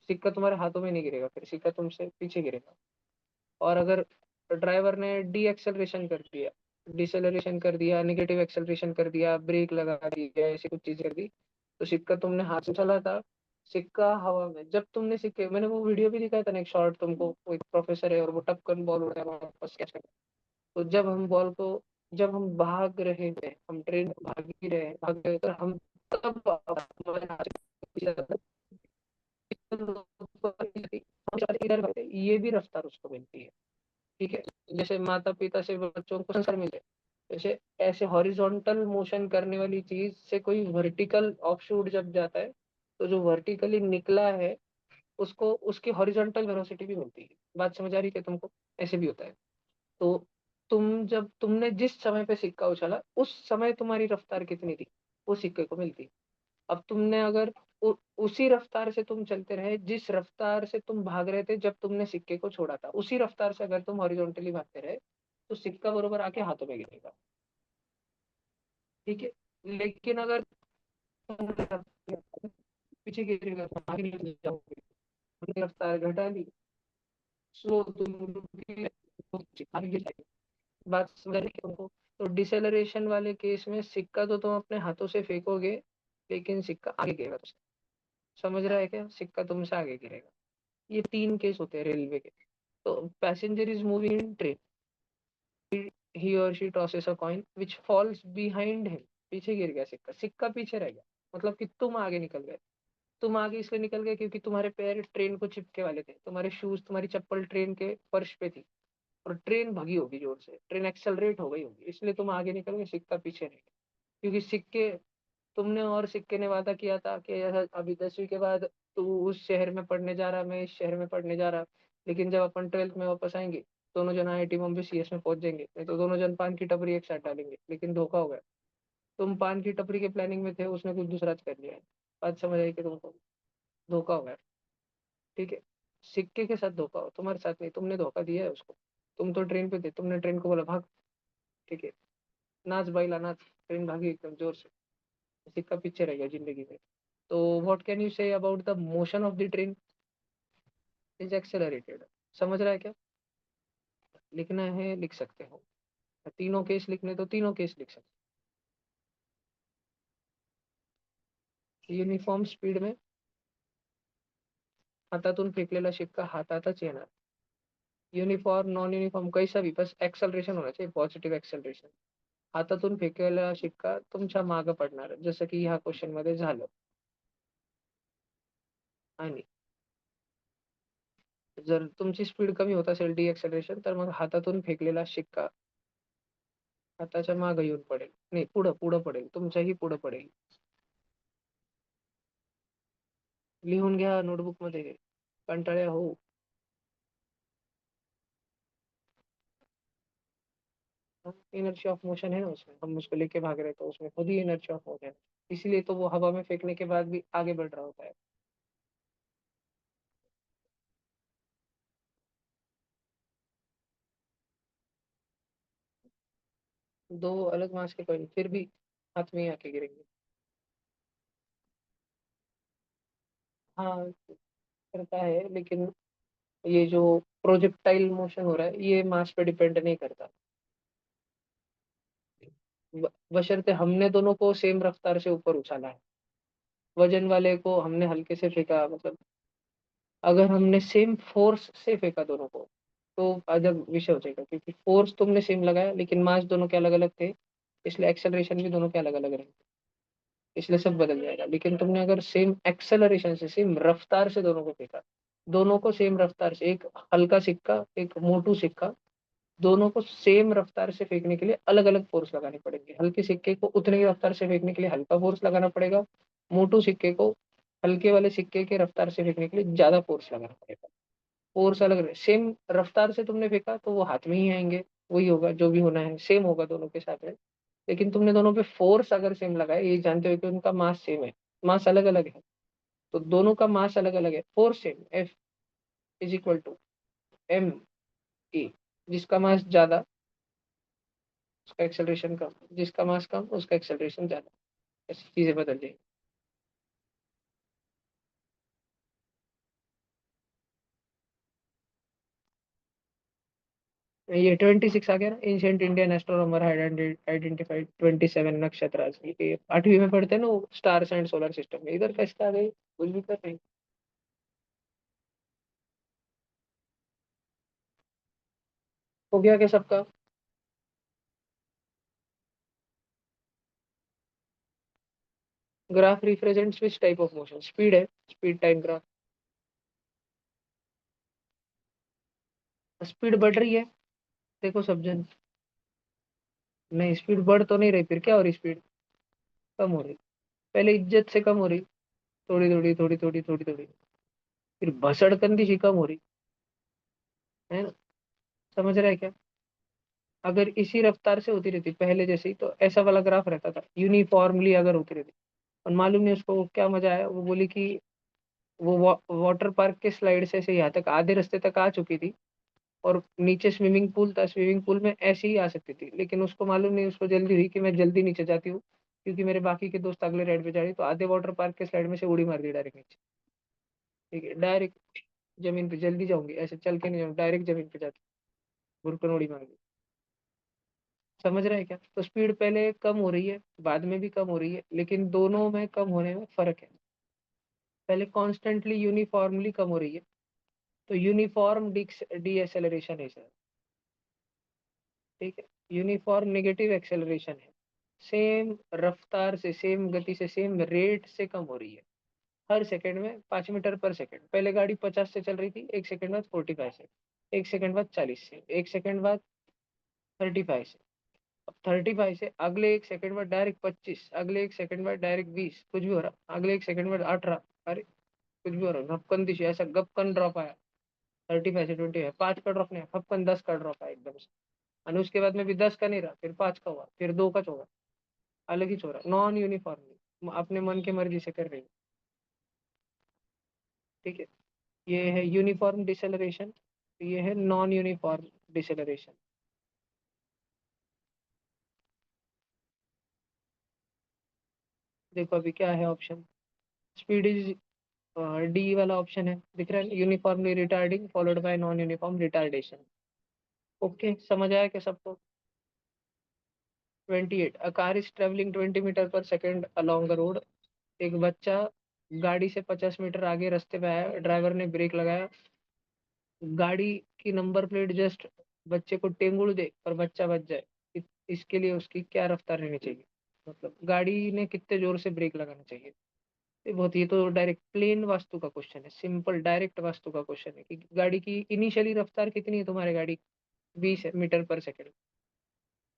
सिक्का तुम्हारे हाथों में नहीं गिरेगा, फिर सिक्का तुमसे पीछे गिरेगा। और अगर ड्राइवर ने डी एक्सेलरेशन कर दिया, डिसेलरेशन कर दिया, निगेटिव एक्सेलरेशन कर दिया, ब्रेक लगा दिया, ऐसी कुछ चीज कर दी, तो सिक्का तुमने हाथ से चला था, सिक्का हवा में, जब तुमने सिक्के, मैंने वो वीडियो भी दिखाया था ना एक शॉर्ट तुमको, वो एक प्रोफेसर है और वो टपकन बॉल उड़ाया वापस कैच कर, तो जब हम बॉल को जब हम भाग रहे हैं, हम ट्रेन में भाग ही रहे हैं, भाग रहे हैं, तो हम तब हमारे हाथ से पीछे जाता है, हम चाहते इधर भागते हैं, ये भी रफ्तार उसको मिलती है। ठीक है। जैसे माता पिता से बच्चों को संस्कार मिले, जैसे ऐसे हॉरिजॉन्टल मोशन करने वाली चीज से कोई वर्टिकल ऑफशूट जब जाता है, तो जो वर्टिकली निकला है उसको उसकी हॉरिजॉन्टल वेलोसिटी भी मिलती है। बात समझ आ रही है तुमको? ऐसे भी होता है। तो जब तुमने जिस समय पे सिक्का उछाला, उस समय तुम्हारी रफ्तार कितनी थी, वो सिक्के को मिलती। अब तुमने अगर उसी रफ्तार से तुम चलते रहे जिस रफ्तार से तुम भाग रहे थे जब तुमने सिक्के को छोड़ा था, उसी रफ्तार से अगर तुम हॉरिजॉन्टली भागते रहे, तो सिक्का बरोबर आके हाथों में गिरेगा। ठीक है। लेकिन अगर तुम पीछे गिरेगा तो आगे निकल जाओगे, तुमने रफ्तार घटा ली, स्लो तुम रुके, तो आगे गिर जाएगी। बात समझ रही है तुमको? तो डिसेलरेशन वाले केस में सिक्का तो तुम अपने हाथों से फेंकोगे, लेकिन सिक्का आगे गिरेगा तुमसे। समझ रहा है क्या? सिक्का तुमसे आगे गिरेगा। ये तीन केस होते हैं रेलवे के। तो passenger is moving in train, he और she tosses a coin which falls behind him. पीछे गिर गया सिक्का, सिक्का पीछे रह गया, मतलब कि तुम आगे निकल गए। तुम आगे इसलिए निकल गए क्योंकि तुम्हारे पैर ट्रेन को चिपके वाले थे, तुम्हारे शूज, तुम्हारी चप्पल ट्रेन के फर्श पे थी, और ट्रेन भगी होगी जोर से, ट्रेन एक्सेलरेट हो गई होगी, इसलिए तुम आगे निकल गए, सिक्का पीछे रह गया। क्योंकि सिक्के, तुमने और सिक्के ने वादा किया था कि ऐसा अभी 10वीं के बाद तू उस शहर में पढ़ने जा रहा, मैं इस शहर में पढ़ने जा रहा, लेकिन जब अपन 12th में वापस आएंगे, दोनों जन आईआईटी बॉम्बे सीएस में पहुंच जाएंगे, नहीं तो दोनों जन पान की टपरी एक साथ डालेंगे। लेकिन धोखा हो गया, तुम पान की टपरी के प्लानिंग में थे, उसने कुछ दूसरा कर लिया है। बात समझ आई कि तुमको? धोखा हो गया। ठीक है। सिक्के के साथ धोखा हो, तुम्हारे साथ नहीं, तुमने धोखा दिया है उसको। तुम तो ट्रेन पे थे, तुमने ट्रेन को बोला भाग। ठीक है। नाच बाइला नाच, ट्रेन भागी एकदम जोर से, सिक्का पीछे रह गया जिंदगी में। तो what can you say about the motion of the train? Is accelerated. समझ रहा है क्या? लिखना है लिख सकते हो, तीनों केस लिखने तो तीनों केस लिख सकते हो। युनिफॉर्म स्पीड में हातातून फेकलेला शिक्का हातातच येणार। युनिफॉर्म नॉन युनिफॉर्म कैसा भी, बस एक्सेलरेशन होना चाहिए, पॉझिटिव्ह एक्सेलरेशन। हातातून फेकलेला शिक्का तुमच्या मागं पडणार, जसं की ह्या क्वेश्चन मध्ये झालं. आणि जर तुमची स्पीड कमी होत असेल डी एक्सेलरेशन, तर मग हातातून फेकलेला शिक्का हाताच्या मागं येऊन पडेल, नाही पुढं पुढं पडेल, तुमच्याही पुढं पडेल. लिहून घ्या नोटबुक मध्ये, कंटाळ्या हो. इनर्शिया ऑफ मोशन है ना उसमें, हम उसको लेके भाग रहे, तो उसमें खुद ही इनर्शिया ऑफ मोशन है, इसीलिए तो वो हवा में फेंकने के बाद भी आगे बढ़ रहा होता है। दो अलग मास के कॉइन फिर भी हाथ में ही आके गिरेंगे। हाँ, करता है, लेकिन ये जो प्रोजेक्टाइल मोशन हो रहा है ये मास पे डिपेंड नहीं करता। बशर्ते हमने दोनों को सेम रफ्तार से ऊपर उछाला है। वजन वाले को हमने हल्के से फेंका, मतलब अगर हमने सेम फोर्स से फेंका दोनों को, तो अजब विषय हो जाएगा, क्योंकि फोर्स तुमने सेम लगाया लेकिन मास दोनों के अलग अलग थे, इसलिए एक्सेलरेशन भी दोनों के अलग अलग रहे, इसलिए सब बदल जाएगा। लेकिन तुमने अगर सेम एक्सेलरेशन से, सेम रफ्तार से दोनों को फेंका, दोनों को सेम रफ्तार से, एक हल्का सिक्का एक मोटू सिक्का, दोनों को सेम रफ्तार से फेंकने के लिए अलग अलग फोर्स लगाने पड़ेंगे। हल्के सिक्के को उतने ही रफ्तार से फेंकने के लिए हल्का फोर्स लगाना पड़ेगा, मोटू सिक्के को हल्के वाले सिक्के के रफ्तार से फेंकने के लिए ज्यादा फोर्स लगाना पड़ेगा। फोर्स अलग रहे, सेम रफ्तार से तुमने फेंका तो वो हाथ में ही आएंगे, वही होगा जो भी होना है, सेम होगा दोनों के साथ में। लेकिन तुमने दोनों पे फोर्स अगर सेम लगाया, ये जानते हो कि उनका मास सेम है, मास अलग अलग है, तो दोनों का मास अलग अलग है, force same, F is equal to M A, जिसका मास ज्यादा उसका एक्सेलरेशन कम, जिसका मास कम उसका एक्सेलरेशन ज्यादा, ऐसी चीजें बदल जाएंगी। ये 26 आ गया ना, ancient Indian astronomer had identified 27 नक्षत्र। ये 8वीं में पढ़ते हैं ना वो, स्टार्स एंड सोलर सिस्टम में, इधर कैसे आ गई, कुछ भी कर रही। हो गया क्या सबका? Graph represents which type of motion? Speed है, स्पीड टाइम ग्राफ। स्पीड बढ़ रही है, देखो सब जन। नहीं, स्पीड बढ़ तो नहीं रही, फिर क्या हो रही? स्पीड कम हो रही। पहले इज्जत से कम हो रही, थोड़ी थोड़ी थोड़ी थोड़ी थोड़ी थोड़ी, फिर भसड़ कंदी सी कम हो रही, है ना? समझ रहा है क्या? अगर इसी रफ्तार से होती रहती पहले जैसे ही, तो ऐसा वाला ग्राफ रहता था, यूनिफॉर्मली अगर होती रहती। और मालूम नहीं उसको क्या मजा आया, वो बोली कि वो वाटर पार्क के स्लाइड से यहाँ तक आधे रास्ते तक आ चुकी थी, और नीचे स्विमिंग पूल था, स्विमिंग पूल में ऐसे ही आ सकती थी, लेकिन उसको मालूम नहीं, उसको जल्दी हुई कि मैं जल्दी नीचे जाती हूँ, क्योंकि मेरे बाकी के दोस्त अगले राइड पे जा रही, तो आधे वाटर पार्क के स्लाइड में से उड़ी मार दी डायरेक्ट नीचे। ठीक है, डायरेक्ट जमीन पे जल्दी जाऊंगी, ऐसे चल के नहीं जाऊंगी, डायरेक्ट जमीन पे जाती, बुरकन उड़ी मार दी। समझ रहे हैं क्या? तो स्पीड पहले कम हो रही है, बाद में भी कम हो रही है, लेकिन दोनों में कम होने में फर्क है। पहले कॉन्स्टेंटली यूनिफॉर्मली कम हो रही है, तो यूनिफॉर्म डी एक्सेलरेशन है सर। ठीक है, यूनिफॉर्म नेगेटिव एक्सेलरेशन है, सेम रफ्तार से, सेम गति से, सेम रेट से कम हो रही है, हर सेकंड में 5 मीटर पर सेकंड। पहले गाड़ी 50 से चल रही थी, एक सेकंड बाद 45 से, एक सेकंड बाद 40 से, एक सेकंड बाद 35 से, अब 35 से अगले एक सेकंड बाद डायरेक्ट 25, अगले एक सेकंड बाद डायरेक्ट 20, कुछ भी हो रहा, अगले एक सेकंड बाद 18, अरे कुछ भी हो रहा, घपकन दिशा ऐसा गपकन ड्रॉप आया। 35 से 20 है, 5 का ड्रॉप नहीं है, घपकन 10 का ड्रॉप आया एकदम से। और उसके बाद में भी 10 का नहीं रहा, फिर 5 का हुआ, फिर 2 का होगा, अलग ही छोड़ा, नॉन यूनिफॉर्मली अपने मन के मर्जी से कर रही है। ठीक है, ये है यूनिफॉर्म डिसेलरेशन, ये है नॉन यूनिफॉर्म डिसेलरेशन। देखो अभी क्या है ऑप्शन, स्पीड इज, डी वाला ऑप्शन है, दिख रहा है, uniformly retarding followed by non uniform retardation. Okay, समझ आया क्या सबको? 28, a car is travelling 20 metre पर सेकेंड अलॉन्ग द रोड। एक बच्चा गाड़ी से 50 मीटर आगे रास्ते पे आया, ड्राइवर ने ब्रेक लगाया, गाड़ी की नंबर प्लेट जस्ट बच्चे को टेंगुड़ दे और बच्चा बच जाए, इसके लिए उसकी क्या रफ्तार रहनी चाहिए? मतलब गाड़ी ने कितने जोर से ब्रेक लगाना चाहिए? ये तो डायरेक्ट प्लेन वास्तु का क्वेश्चन है, सिंपल डायरेक्ट वास्तु का क्वेश्चन है कि गाड़ी की इनिशियली रफ्तार कितनी है तुम्हारी गाड़ी? 20 मीटर पर सेकेंड।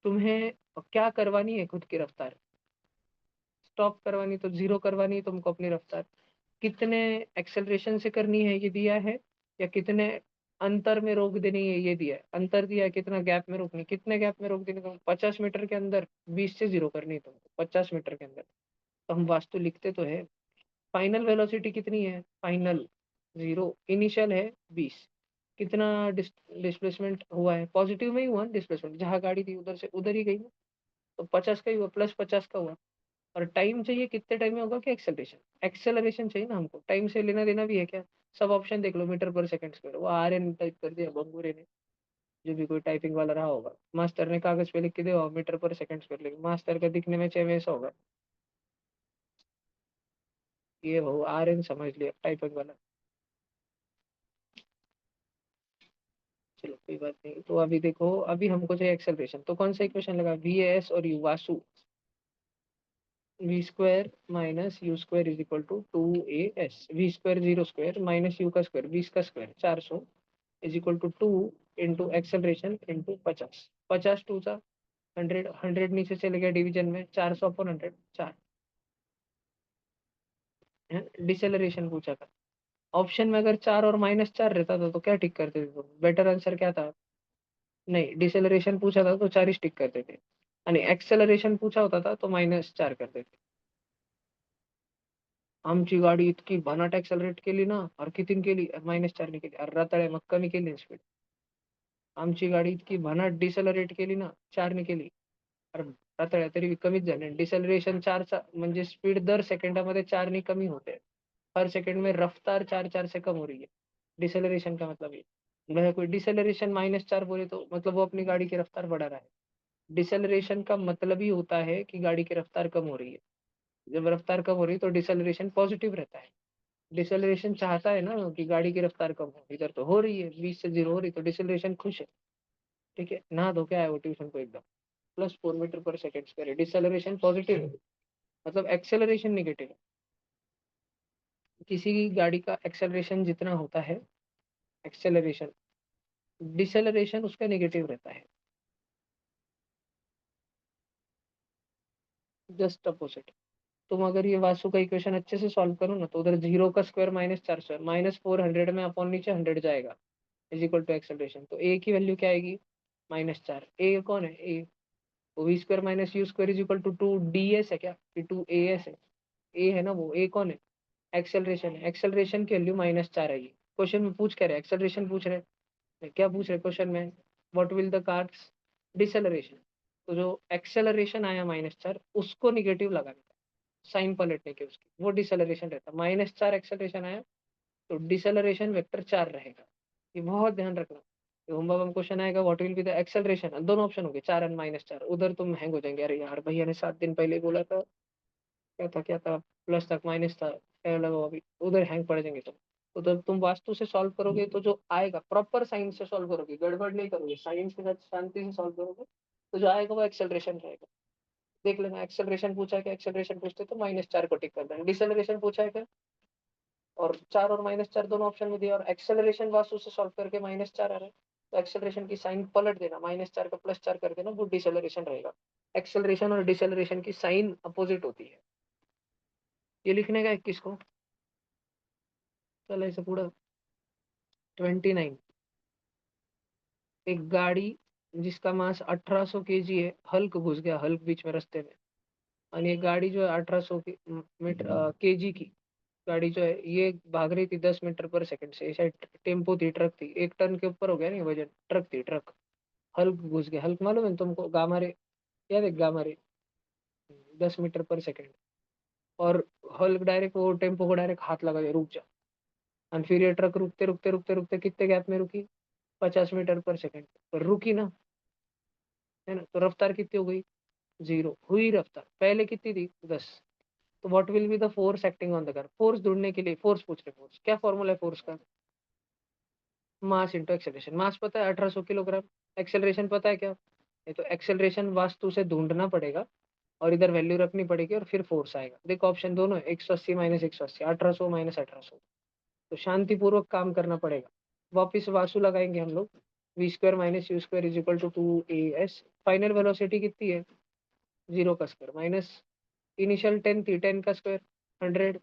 तुम्हें क्या करवानी है खुद की रफ्तार? स्टॉप करवानी तो जीरो करवानी है तुमको अपनी रफ्तार। कितने एक्सेलरेशन से करनी है ये दिया है, या कितने अंतर में रोक देनी है ये दिया है। अंतर दिया है, कितना गैप में रोकनी, कितने गैप में रोक देनी तुम? 50 मीटर के अंदर 20 से जीरो करनी है तुमको, 50 मीटर के अंदर। तो हम वास्तु लिखते तो है, फाइनल वेलोसिटी कितनी है? फाइनल जीरो, इनिशियल है 20। कितना डिस्प्लेसमेंट हुआ है? पॉजिटिव में ही हुआ डिस्प्लेसमेंट, जहाँ गाड़ी थी उधर से उधर ही गई ना, तो 50 का ही हुआ, +50 का हुआ। और टाइम चाहिए, कितने टाइम में होगा कि एक्सेलरेशन? एक्सेलरेशन चाहिए ना हमको, टाइम से लेना देना भी है क्या? सब ऑप्शन देख लो, मीटर पर सेकंड स्क्वायर, वो RN टाइप कर दिया बंगूरे ने, जो भी कोई टाइपिंग वाला रहा होगा, मास्टर ने कागज पे लिख के दिया मीटर पर सेकंड स्क्वायर, लेकिन मास्टर का दिखने में चाहे वैसा होगा। ये वो RN समझ लिया टाइपिंग वाला। चलो कोई बात नहीं, तो अभी देखो, अभी हमको चाहिए एक्सेलरेशन, तो कौन सा इक्वेशन लगा? VAS और U Vasu, V² - U² = 2AS। V² 0² minus you का स्क्वायर 20 का स्क्वायर 400 = 2 इंटू एक्सेलरेशन इंटू 50। 50 × 2 = 100, 100 नीचे चले गया डिवीजन में, 400/100 4। डिसेलरेशन पूछा था, ऑप्शन में अगर 4 और -4 रहता था तो क्या टिक करते थे तुम? बेटर आंसर क्या था? नहीं, डिसेलरेशन पूछा था तो 4 ही टिक करते थे, यानी एक्सेलरेशन पूछा होता था तो -4 करते थे। आमची गाडी इतकी भन्नाट ऍक्सेलरेट केली ना, और कितीन केली? -4 ने केली. अरे रताळे, मग कमी केली स्पीड. आमची गाडी इतकी भन्नाट डिसेलरेट केली ना, 4 ने केली. अरे रताळ्या, तरी कमीच झाले. डिसेलरेशन 4चा म्हणजे स्पीड दर सेकंडामध्ये 4 ने कमी होते. हर सेकंड में रफ्तार 4 से कम हो रही है, डिसेलरेशन का मतलब ये। मैं कोई डिसेलरेशन -4 बोले तो मतलब वो अपनी गाड़ी की रफ्तार बढ़ा रहा है। डिसेलरेशन का मतलब ही होता है कि गाड़ी की रफ्तार कम हो रही है। जब रफ्तार कम हो रही है तो डिसेलरेशन पॉजिटिव रहता है। डिसेलरेशन चाहता है ना कि गाड़ी की रफ्तार कम हो, इधर तो हो रही है, 20 से 0 हो रही, तो डिसेलरेशन खुश है। ठीक है, नहा धो के आया वो ट्यूशन को एकदम, +4 मीटर पर सेकंड स्क्वायर, डिसेलरेशन पॉजिटिव है। मतलब एक्सेलरेशन निगेटिव है। किसी गाड़ी का एक्सेलरेशन जितना होता है, एक्सेलरेशन, डिसेलरेशन उसका नेगेटिव रहता है, जस्ट अपोजिट। तुम अगर ये वासु का इक्वेशन अच्छे से सॉल्व करो ना, तो उधर 0 का स्क्वायर -400 है, -400 में अपॉन नीचे 100 जाएगा, इज इक्वल टू एक्सेलरेशन। तो ए की वैल्यू क्या आएगी? -4। ए कौन है? ए। तो V square minus U square is equal to 2 ds है क्या, कि 2 as है? ए है ना वो, ए कौन है? एक्सेलरेशन है। एक्सेलरेशन की वैल्यू -4 आएगी। क्वेश्चन में पूछ क्या रहे? एक्सेलरेशन पूछ रहे हैं। क्या पूछ रहे क्वेश्चन में? What will the cars deceleration. तो जो एक्सेलरेशन आया -4, उसको निगेटिव लगा देता है, साइन पलटने के उसकी, वो डिसेलरेशन रहता है। -4 एक्सेलरेशन आया तो डिसेलरेशन वेक्टर 4 रहेगा। ये बहुत ध्यान रखना। होमवर्क में क्वेश्चन आएगा what will be the acceleration, दोनों ऑप्शन हो गए, 4 और -4। उधर तुम हैंग हो जाएंगे, अरे यार भैया ने 7 दिन पहले बोला था, क्या था, प्लस तक माइनस था, क्या लगा अभी, उधर हैंग पड़ जाएंगे तुम। तो जब तुम वास्तु से सॉल्व करोगे तो जो आएगा, प्रॉपर साइंस से सॉल्व करोगे, गड़बड़ नहीं करोगे, साइंस के साथ शांति से सॉल्व करोगे, तो जो आएगा वो एक्सेलरेशन रहेगा। देख लेना, एक्सेलरेशन पूछा है क्या? एक्सेलरेशन पूछते तो -4 को टिक कर देना। डिसेलरेशन पूछा है क्या? और 4 और -4 दोनों ऑप्शन में दिया, और एक्सेलरेशन वास्तु से सॉल्व करके -4 आ रहा है, तो एक्सेलरेशन की साइन पलट देना, -4 का +4 कर देना, वो डिसेलरेशन रहेगा। एक्सेलरेशन और डिसेलरेशन की साइन अपोजिट होती है। ये लिखने का 21 को, चलो ऐसे पूरा। 29, एक गाड़ी जिसका मास 1800 kg है, हल्क घुस गया, हल्क बीच में रास्ते में। और ये गाड़ी जो है 1800 मीटर केजी की गाड़ी जो है, ये भाग रही थी 10 मीटर पर सेकंड से, शायद टेम्पो थी, ट्रक थी, 1 टन के ऊपर हो गया नहीं वजन, ट्रक थी, ट्रक। हल्क घुस गया, हल्क मालूम है तुमको, गामा रे, याद है गामा रे? 10 मीटर पर सेकंड। और हल्क डायरेक्ट वो टेम्पो को डायरेक्ट हाथ लगा दिया, रुक जा। और फिर ये ट्रक रुकते रुकते रुकते रुकते कितने गैप में रुकी? 50 मीटर पर सेकंड पर रुकी ना, है ना? तो रफ्तार कितनी हो गई? 0 हुई रफ्तार। पहले कितनी थी? 10। तो what will be the force acting on the car? Force ढूंढने के लिए फोर्स पूछ रहे। फोर्स क्या फॉर्मूला है फोर्स का? Mass into acceleration. मास पता है 1800 किलोग्राम। एक्सेलरेशन पता है क्या? ये तो एक्सेलरेशन वास्तु से ढूंढना पड़ेगा, और इधर वैल्यू रखनी पड़ेगी, और फिर फोर्स आएगा। देखो ऑप्शन दोनों है, 180 -180, 1800 -1800। तो शांतिपूर्वक काम करना पड़ेगा। वापिस वासु लगाएंगे हम लोग। V square minus U square is equal to 2 as। Final velocity कितनी है? 0 का स्क्वायर माइनस इनिशियल 10 थी, 10 का square 100।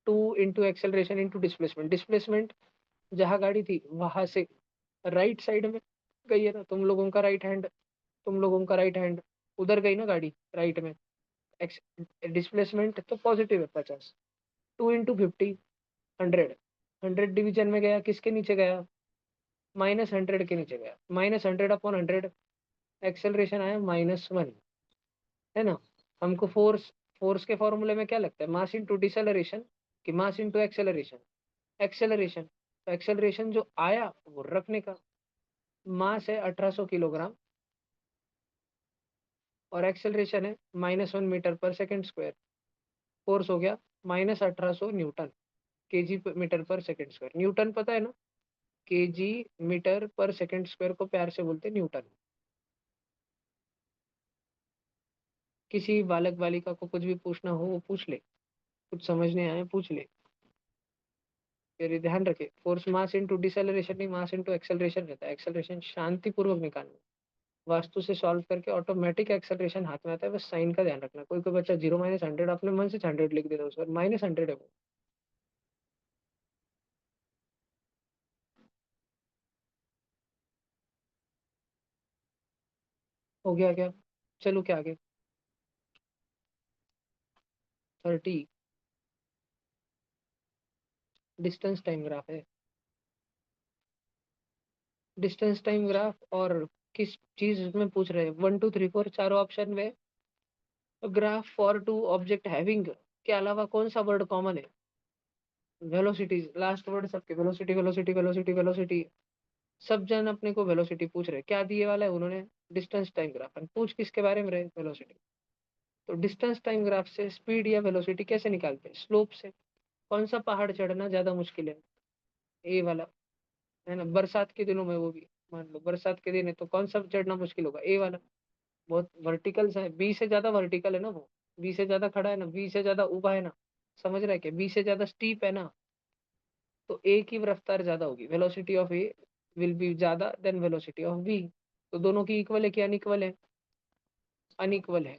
2 into acceleration into displacement. Displacement जहाँ गाड़ी थी वहां से राइट साइड में गई है ना, तुम लोगों का राइट हैंड उधर गई ना गाड़ी, राइट में। डिस्प्लेसमेंट तो पॉजिटिव है 50। 2 इंटू 50, 100। 100 डिवीजन में गया, किसके नीचे गया? -100 के नीचे गया, -100/100। एक्सेलरेशन आया -1, है ना? हमको फोर्स, फोर्स के फॉर्मूले में क्या लगता है? मास इंटू डिसेलरेशन, कि मास इंटू एक्सेलरेशन? एक्सेलरेशन। तो एक्सेलरेशन जो आया वो रखने का, मास है 1800 किलोग्राम, और एक्सेलरेशन है -1 मीटर पर सेकंड स्क्वायर। फोर्स हो गया -1800 न्यूटन, kg/मीटर/सेकंड स्क्वायर। न्यूटन पता है ना? kg/मीटर/सेकंड स्क्वायर को प्यार से बोलते हैं न्यूटन। किसी बालक बालिका को कुछ भी पूछना हो वो पूछ ले, कुछ समझने आए पूछ ले। फिर ध्यान रखे, फोर्स मास इंटू डिसेलरेशन नहीं, मास इंटू एक्सेलरेशन रहता है। एक्सेलरेशन शांतिपूर्वक निकालना, वास्तु से सॉल्व करके ऑटोमेटिक एक्सेलरेशन हाथ में आता है। बस साइन का ध्यान रखना। कोई कोई बच्चा 0 - 100 अपने मन से 100 लिख देता है, उसका -100 है वो। हो गया क्या? चलो क्या आगे? 30, डिस्टेंस टाइम ग्राफ है। डिस्टेंस टाइम ग्राफ, और किस चीज में पूछ रहे हैं? 1 2 3 4 चारों ऑप्शन में graph for two object having के अलावा कौन सा वर्ड कॉमन है? वेलोसिटीज, लास्ट वर्ड सबके वेलोसिटी वेलोसिटी वेलोसिटी वेलोसिटी। सब जन अपने को वेलोसिटी पूछ रहे, क्या दिए वाला है उन्होंने? Distance time graph. पूछ किसके बारे में रहे? वेलोसिटी। तो डिस्टेंस टाइम ग्राफ से स्पीड या वेलोसिटी कैसे निकालते हैं? स्लोप से। कौन सा पहाड़ चढ़ना ज्यादा मुश्किल है? ए वाला, है ना? बरसात के दिनों में वो भी, मान लो बरसात के दिन है तो कौन सा चढ़ना मुश्किल होगा? ए वाला। बहुत वर्टिकल सा है, बी से ज्यादा वर्टिकल है ना वो, बी से ज्यादा खड़ा है ना, बी से ज्यादा ऊबा है ना, समझ रहा है क्या, बी से ज्यादा स्टीप है ना, तो ए की रफ्तार ज्यादा होगी, velocity of A will be ज्यादा देन वेलोसिटी ऑफ बी। तो दोनों की इक्वल है कि अनइक्वल है? अनइक्वल है।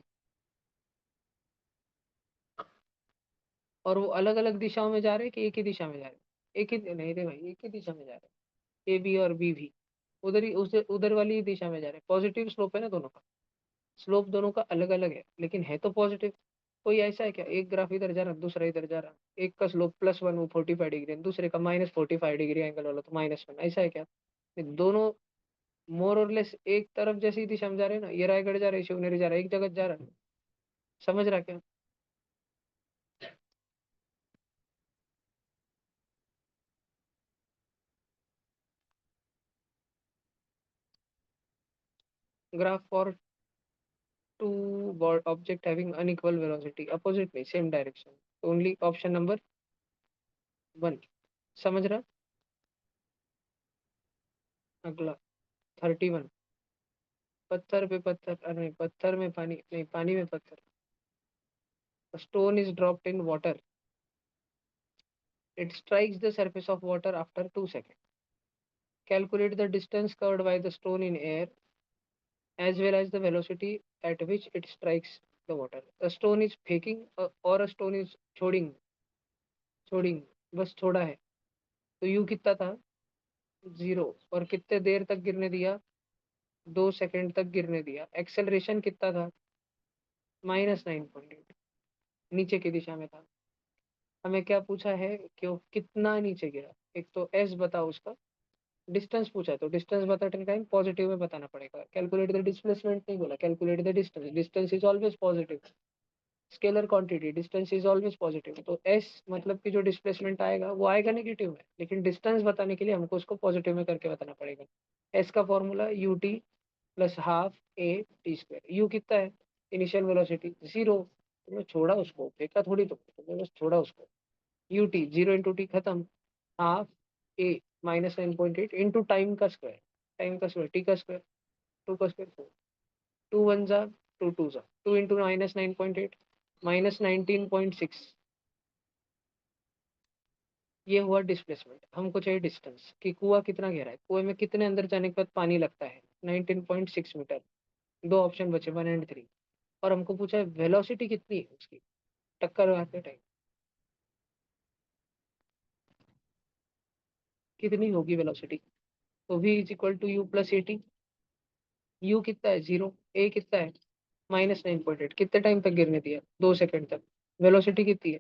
और वो अलग अलग दिशाओं में जा रहे हैं कि एक ही दिशा में जा रहे हैं? एक ही नहीं रे भाई, एक ही दिशा में जा रहे हैं, ए बी और बी भी उधर ही, उसे उधर वाली ही दिशा में जा रहे हैं। पॉजिटिव स्लोप है ना दोनों का, स्लोप दोनों का अलग अलग है लेकिन है तो पॉजिटिव। कोई ऐसा है क्या, एक ग्राफ इधर जा रहा दूसरा इधर जा रहा, एक का स्लोप +1 वो 45 डिग्री, दूसरे का -45 डिग्री एंगल वाला तो -1, ऐसा है क्या? ये दोनों मोर और लेस एक तरफ जैसी दिशा में जा रहे हैं ना, ये रायगढ़ जा रहा है, शिवनेरी जा रहा है, एक जगह जा रहा है। समझ रहा क्या? Graph for two object having unequal velocity opposite में same direction, only option number 1। समझ रहा? अगला 31। पत्थर पे पत्थर, अरे नहीं, पत्थर में पानी नहीं, पानी में पत्थर। Stone is dropped in water, it strikes the surface of water after 2 seconds. Calculate the distance covered by the stone in air as well as the velocity at which it strikes the water. A stone is फेंकिंग और a stone is छोड़िंग, छोड़िंग, बस छोड़ा है। तो you कितना था? 0। और कितने देर तक गिरने दिया? 2 सेकंड तक गिरने दिया। एक्सेलरेशन कितना था? -9.8, नीचे की दिशा में था। हमें क्या पूछा है कि वो कितना नीचे गिरा, एक तो एस बताओ उसका, डिस्टेंस पूछा है तो डिस्टेंस बताते टाइम पॉजिटिव में बताना पड़ेगा। कैलकुलेट द डिस्प्लेसमेंट नहीं बोला, calculate the distance, distance is always positive. Scalar quantity, distance is always positive, तो एस मतलब कि जो डिस्प्लेसमेंट आएगा वो आएगा नेगेटिव में, लेकिन डिस्टेंस बताने के लिए हमको उसको पॉजिटिव में करके बताना पड़ेगा। एस का formula you t plus half a t square. You कितना है? इनिशियल वेलोसिटी 0, तुमने छोड़ा उसको, फेंका थोड़ी, तुमने बस छोड़ा उसको। यू टी 0 × टी खत्म, हाफ ए -9.8 इंटू टाइम का स्क्वायर, टाइम का स्क्वायर टी का स्क्वायर, 2 का स्क्वायर 4, 2 1 जा, 2 2 जा, 2 × -9.8 -19.6, ये हुआ डिस्प्लेसमेंट। हमको चाहिए डिस्टेंस कि कुआं कितना गहरा है, कुएं में कितने अंदर जाने के बाद पानी लगता है, 19.6 मीटर। दो ऑप्शन बचे 1 और 3, और हमको पूछा है वेलोसिटी कितनी है उसकी टक्कर लगाते टाइम, कितनी होगी वेलोसिटी। तो v is equal to U plus A T. U कितना है? 0। ए कितना है? -9.8। कितने टाइम तक गिरने दिया? 2 सेकंड तक। वेलोसिटी कितनी है?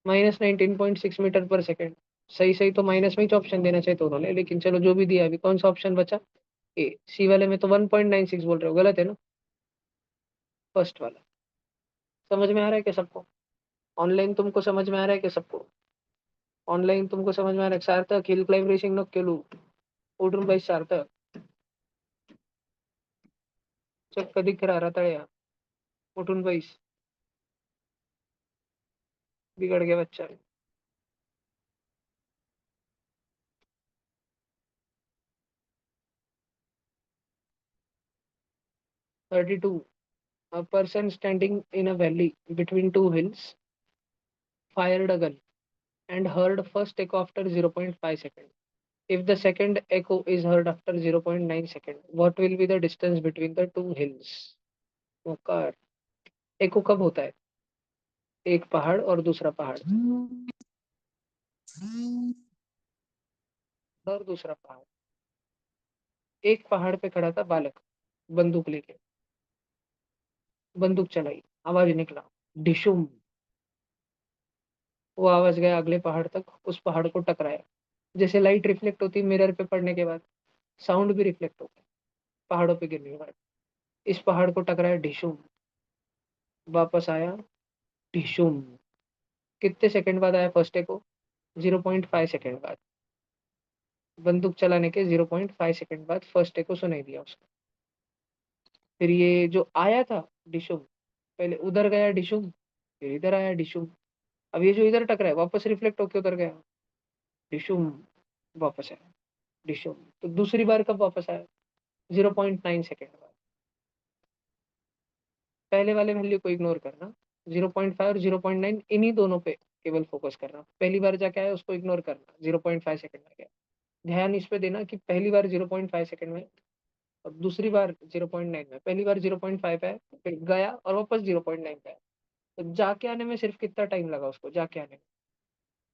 -19.6 मीटर पर सेकंड। सही सही तो माइनस में ही ऑप्शन देना चाहिए तो उन्होंने, लेकिन चलो जो भी दिया, अभी कौन सा ऑप्शन बचा? ए। सी वाले में तो 1.96 बोल रहे हो, गलत है ना? फर्स्ट वाला। समझ में आ रहा है क्या सबको? ऑनलाइन तुमको समझ में आ रहा है क्या सबको? ऑनलाइन तुमको समझ में आ रहा है? सार्थक हिल क्लाइंब रेसिंग नको केलू, उठून बाई सार्थक, चक्क दिख रहा रताळ्या, उठून बैस, बिगड़ गया बच्चा। 32। A person standing in a valley between two hills fired a gun and heard first echo after 0.5 seconds. If the second echo is heard after 0.9 seconds, what will be the distance between the two hills? ओकार। एको कब होता है? एक पहाड़ और दूसरा पहाड़, और दूसरा पहाड़। एक पहाड़ पे खड़ा था बालक, बंदूक लेके, बंदूक चलाई, आवाज निकला, डिशुम। वो आवाज गया अगले पहाड़ तक, उस पहाड़ को टकराया। जैसे लाइट रिफ्लेक्ट होती है मिरर पे पड़ने के बाद, साउंड भी रिफ्लेक्ट होता है पहाड़ों पे गिरने के बाद। इस पहाड़ को टकराया, डिशुम, वापस आया, डिशुम। कितने सेकंड बाद आया फर्स्ट को? 0.5 सेकंड बाद। बंदूक चलाने के 0.5 सेकंड बाद फर्स्ट को सुनाई दिया उसको। फिर ये जो आया था डिशुम, पहले उधर गया डिशुम, फिर इधर आया डिशुम। अब ये जो इधर टकरा है वापस रिफ्लेक्ट होके उधर गया, डिशुम, वापस आया, डिशुम। तो दूसरी बार कब वापस आया? 0.9 सेकेंड बाद। पहले वाले वैल्यू को इग्नोर करना, 0.5 और 0.9 इन्हीं दोनों पे केवल फोकस करना। पहली बार जाके आया उसको इग्नोर करना, 0.5 सेकंड में गया। ध्यान इस पे देना कि पहली बार 0.5 सेकंड में और दूसरी बार 0.9 में। पहली बार 0.5 पे आया, फिर गया और वापस 0.9 पे आया। तो जाके आने में सिर्फ कितना टाइम लगा उसको जाके आने में?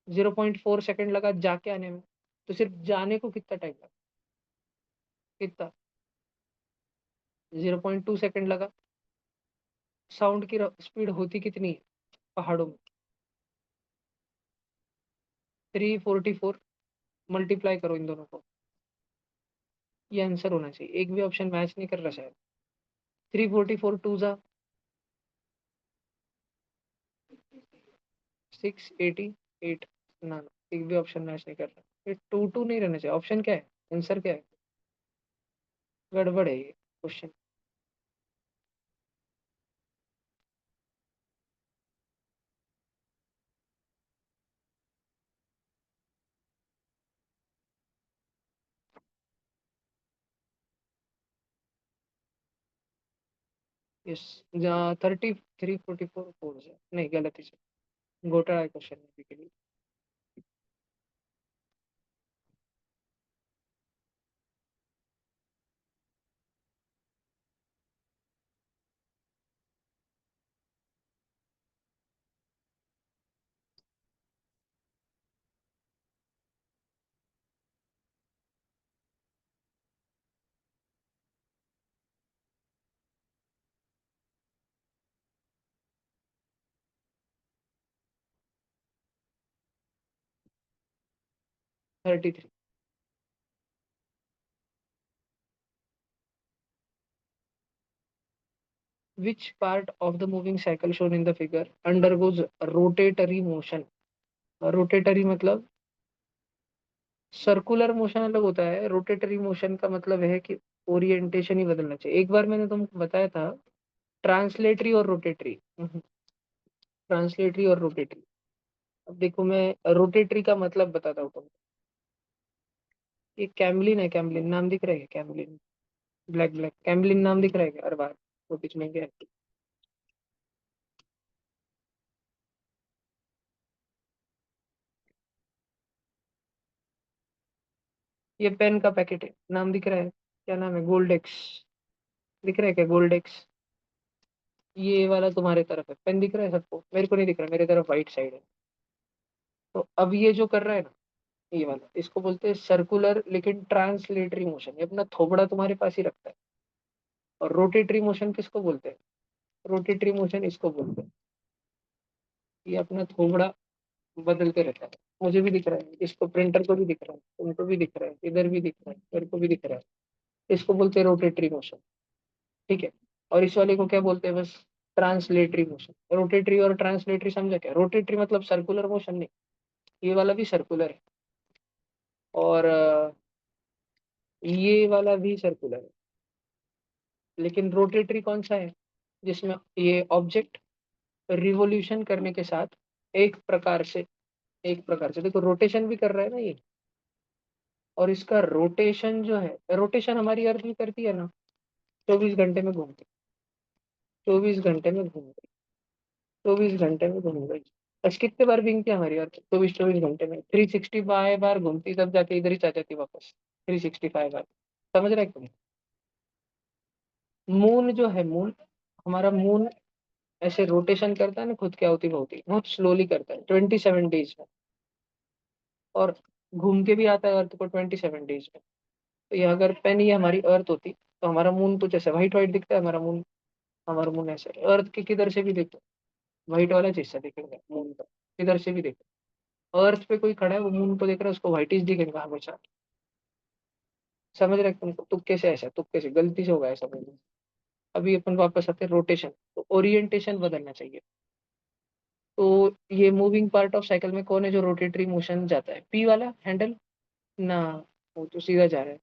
0.4 सेकंड लगा जाके आने में। तो सिर्फ जाने को कितना टाइम लगा? कितना? 0.2 सेकंड लगा। साउंड की स्पीड होती कितनी है पहाड़ों में? 344। मल्टीप्लाई करो इन दोनों को, ये आंसर होना चाहिए। एक भी ऑप्शन मैच नहीं कर रहा शायद। 344 2 जा 688 ना ना, एक भी ऑप्शन मैच नहीं कर रहा। ये 2 2 नहीं रहना चाहिए। ऑप्शन क्या है? आंसर क्या है? गड़बड़ है ये क्वेश्चन। यस, जहाँ 344 नहीं, गलत ही घोटाला क्वेश्चन है के लिए। 33। Which part of the moving cycle shown in the figure undergoes rotatory motion? Rotatory मतलब सर्कुलर मोशन अलग होता है, रोटेटरी मोशन का मतलब है कि ओरिएंटेशन ही बदलना चाहिए। एक बार मैंने तुमको बताया था ट्रांसलेटरी और रोटेटरी। ट्रांसलेटरी और रोटेटरी। अब देखो मैं रोटेटरी का मतलब बताता हूँ तुमको। ये कैमलिन है, कैमलिन नाम दिख रहा है? कैमलिन, ब्लैक ब्लैक कैमलिन नाम दिख रहा है क्या हर बार? वो बीच में क्या है? ये पेन का पैकेट है, नाम दिख रहा है? क्या नाम है? गोल्डेक्स। दिख रहा है क्या गोल्डेक्स? ये वाला तुम्हारे तरफ है, पेन दिख रहा है सबको? मेरे को नहीं दिख रहा, मेरे तरफ वाइट साइड है। तो अब ये जो कर रहा है ना, ये वाला, इसको बोलते हैं सर्कुलर लेकिन ट्रांसलेटरी मोशन। ये अपना थोबड़ा तुम्हारे पास ही रखता है। और रोटेटरी मोशन किसको बोलते हैं? रोटेटरी मोशन इसको बोलते हैं। ये अपना थोबड़ा बदलते रहता है। मुझे भी दिख रहा है, इसको प्रिंटर को भी दिख रहा है, तुमको भी दिख रहा है, इधर भी दिख रहा है, मेरे को भी दिख रहा है। इसको बोलते हैं रोटेटरी मोशन। ठीक है। और इस वाले को क्या बोलते हैं? बस ट्रांसलेटरी मोशन। रोटेटरी और ट्रांसलेटरी समझा क्या? रोटेटरी मतलब सर्कुलर मोशन नहीं, ये वाला भी सर्कुलर है। और ये वाला भी सर्कुलर है। लेकिन रोटेटरी कौन सा है? जिसमें ये ऑब्जेक्ट रिवोल्यूशन करने के साथ एक प्रकार से एक प्रकार से देखो रोटेशन भी कर रहा है ना ये। और इसका रोटेशन जो है, रोटेशन हमारी अर्थ भी करती है ना, 24 घंटे में घूमती। 24 घंटे में घूम 24 घंटे में घूम गई। बस कितने बार घूमती है हमारी अर्थ? 24 24 घंटे में 365 बार घूमती, तब जाके इधर ही आ जाती वापस। 365 बार। समझ रहे तुम? मून जो है, मून, हमारा मून ऐसे रोटेशन करता है ना खुद के होती बहुत बहुत स्लोली करता है 27 डेज में। और घूम के भी आता है अर्थ को 27 डेज में। तो ये अगर पेन ये हमारी अर्थ होती तो हमारा मून कुछ ऐसे व्हाइट व्हाइट दिखता है हमारा मून। हमारा मून ऐसे अर्थ के किधर से भी देखो व्हाइट वाला चीज सा दिखेगा मून का। किधर से भी देखो, अर्थ पे कोई खड़ा है वो मून को देख रहा है, उसको व्हाइट ही दिखेगा हमेशा। समझ रहे हैं तुमको? तुक्के से ऐसा, तुक्के से गलती से होगा ऐसा बोलना। अभी अपन वापस आते हैं रोटेशन। तो ओरिएंटेशन बदलना चाहिए। तो ये मूविंग पार्ट ऑफ साइकिल में कौन है जो रोटेटरी मोशन जाता है? पी वाला हैंडल ना, वो तो सीधा जा रहा है।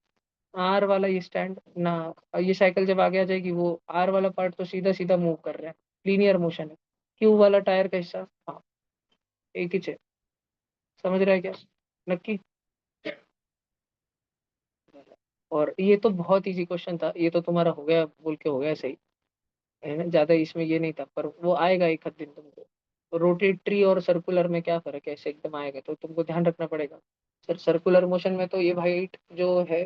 आर वाला ये स्टैंड ना, ये साइकिल जब आगे आ जाएगी वो आर वाला पार्ट तो सीधा सीधा मूव कर रहा है, लीनियर मोशन है। क्यू वाला टायर का हिस्सा, हाँ, एक ही है। समझ रहा है क्या? नक्की। और ये तो बहुत इजी क्वेश्चन था, ये तो तुम्हारा हो गया बोल के हो गया सही। है ना, ज्यादा इसमें ये नहीं था, पर वो आएगा एक आध दिन तुमको। रोटेटरी और सर्कुलर में क्या फर्क है, ऐसे एकदम आएगा तो तुमको ध्यान रखना पड़ेगा। सर सर्कुलर मोशन में तो ये वाइट जो है,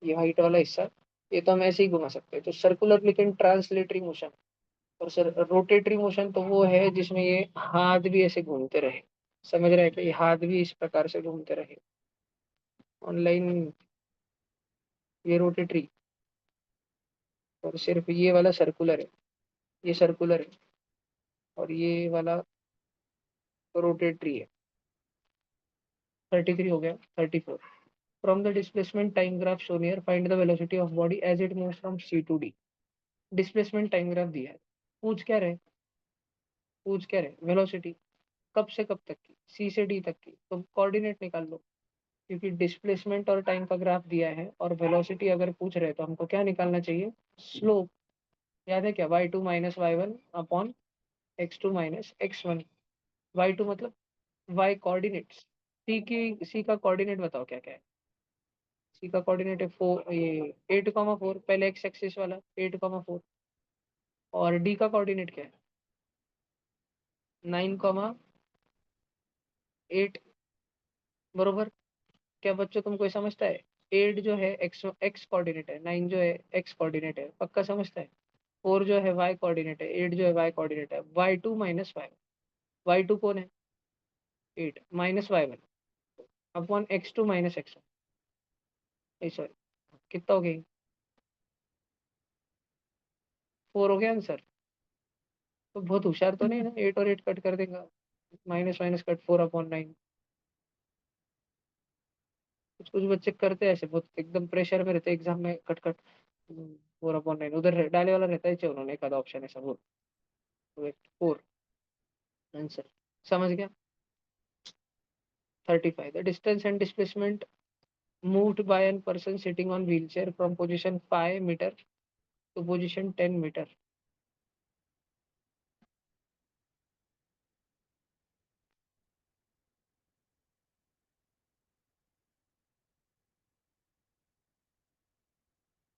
ये वाइट वाला हिस्सा, ये तो हम ऐसे ही घुमा सकते हैं, तो सर्कुलर, लेकिन ट्रांसलेटरी मोशन। और सर रोटेटरी मोशन तो वो है जिसमें ये हाथ भी ऐसे घूमते रहे, समझ रहे हैं कि ये हाथ भी इस प्रकार से घूमते रहे ऑनलाइन, ये रोटेटरी। और सिर्फ ये वाला सर्कुलर है, ये सर्कुलर है, और ये वाला रोटेटरी है। 33 हो गया, 34। From the displacement time graph shown here find the velocity of body as it moves from C to D. Displacement time graph दिया है, पूछ क्या रहे, पूछ क्या रहे, वेलोसिटी कब से कब तक की, सी से डी तक की, तो कोऑर्डिनेट निकाल लो। क्योंकि डिस्प्लेसमेंट और टाइम का ग्राफ दिया है और वेलोसिटी अगर पूछ रहे हैं तो हमको क्या निकालना चाहिए, स्लोप। याद है क्या, y2 minus Y one upon x2 minus x1। y2 मतलब y कोऑर्डिनेट्स, सी का कोऑर्डिनेट बताओ क्या क्या है। सी का कोऑर्डिनेट है 4, ये 8,4, पहले x एक्सिस वाला 8,4। और डी का कोऑर्डिनेट क्या है, 9,8। बरोबर। क्या बच्चों तुमको ये समझता है, 8 जो है एक्स एक्स कोऑर्डिनेट है, 9 जो है एक्स कोऑर्डिनेट है, पक्का समझता है। 4 जो है वाई कोऑर्डिनेट है, 8 जो है वाई कोऑर्डिनेट है। y2 माइनस y2 कौन है, 8 minus y1 upon x2 minus x1, sorry, कितना हो गया, 4 हो गया आंसर। तो बहुत होशियार तो नहीं है ना, 8 और 8 कट कर देगा, माइनस माइनस कट 4/9। कुछ कुछ बच्चे करते हैं ऐसे, बहुत एकदम प्रेशर में रहते हैं एग्जाम में, कट कट 4/9 उधर डाले वाला रहता है, चाहिए उन्होंने एक आधा ऑप्शन ऐसा बोल। 4 आंसर, समझ गया। 35 the distance and displacement moved by a person sitting on wheelchair from position 5 meter to position 10 meter.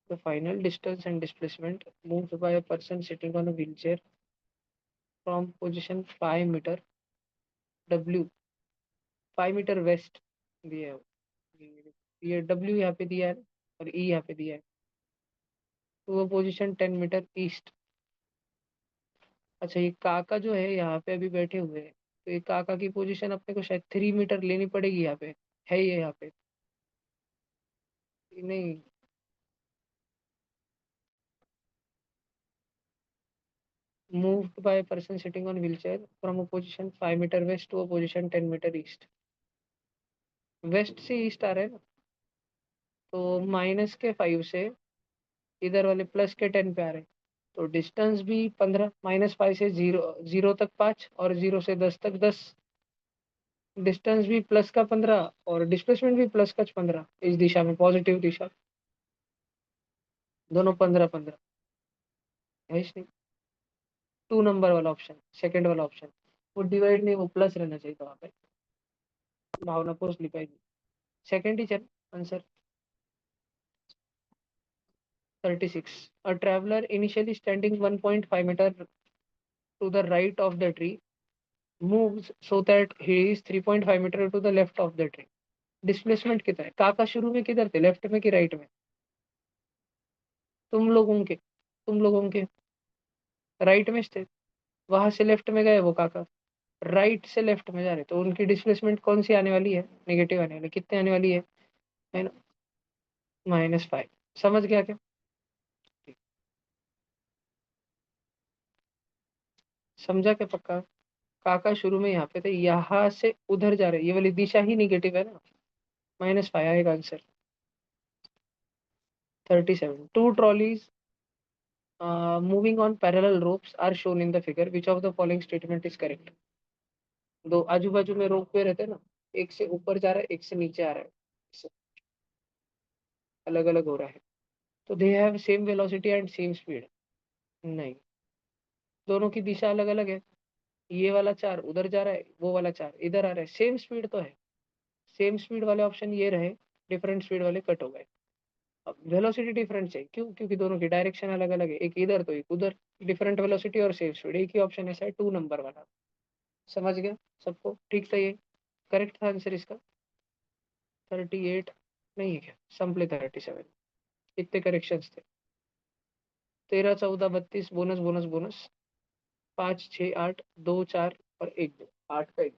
The final distance and displacement moved by a person sitting on a wheelchair from position 5 meter W, 5 metre waste दिया है, ये W यहाँ पे दिया है और E यहाँ पे दिया है, तो वो पोजीशन 10 मीटर ईस्ट। अच्छा, ये काका जो है यहाँ पे अभी बैठे हुए हैं, तो ये काका की पोजीशन अपने को शायद 3 मीटर लेनी पड़ेगी, यहाँ पे है ये यहाँ पे, नहीं। moved by a person sitting on wheelchair from a position 5 meter west to a position 10 meter east। Waste से ईस्ट आ रहा है ना, तो -5 से इधर वाले +10 पे आ रहे हैं, तो डिस्टेंस भी 15, -5 से 0 तक 5 और 0 से 10 तक 10। डिस्टेंस भी प्लस का 15 और डिस्प्लेसमेंट भी प्लस का 15, इस दिशा में पॉजिटिव दिशा, दोनों 15 15 है, इसलिए 2 नंबर वाला ऑप्शन, सेकंड वाला ऑप्शन, वो डिवाइड नहीं, वो प्लस रहना चाहिए था वहाँ पे, भावना पोस्ट लिखाएगी। Second teacher answer. 36 a traveler initially standing 1.5 meter to the right of the tree moves so that he is 3.5 meter to the left of the tree। Displacement कितना है, काका शुरू में किधर थे, लेफ्ट में कि राइट में, तुम लोगों के राइट में थे, वहां से लेफ्ट में गए वो काका, राइट से लेफ्ट में जा रहे, तो उनकी डिस्प्लेसमेंट कौन सी आने वाली है, नेगेटिव आने वाली, कितने आने वाली है ना, -5। समझ गया क्या, समझा क्या पक्का। काका शुरू में यहाँ पे थे, यहाँ से उधर जा रहे, ये वाली दिशा ही निगेटिव है ना, -5 आएगा answer. 37 two trolleys moving on parallel ropes are shown in the figure, which of the following statement is correct. दो आजू बाजू में रोप पे रहते हैं ना, एक से ऊपर जा रहा है, एक से नीचे आ रहा है, अलग अलग हो रहा है, तो they have same velocity and same speed. नहीं, दोनों की दिशा अलग अलग है, ये वाला 4 उधर जा रहा है, वो वाला 4 इधर आ रहा है, सेम स्पीड तो है। सेम स्पीड वाले ऑप्शन ये रहे, डिफरेंट स्पीड वाले कट हो गए। अब वेलोसिटी डिफरेंट चाहिए, क्यों? क्योंकि दोनों की डायरेक्शन अलग अलग है, एक इधर तो एक उधर। डिफरेंट वेलोसिटी और सेम स्पीड, एक ही ऑप्शन ऐसा है 2 नंबर वाला। समझ गया सबको? ठीक था ये? करेक्ट था आंसर इसका? 38 नहीं है क्या? सिंपली 37। इतने करेक्शन थे। 13, 14, 32, बोनस बोनस बोनस। 5, 6, 8, 2, 4 और 1, 2, 8 का 1।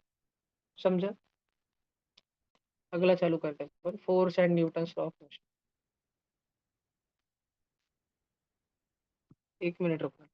समझा? अगला चालू करते हैं, force and Newton law of motion. 1 minute रुकना।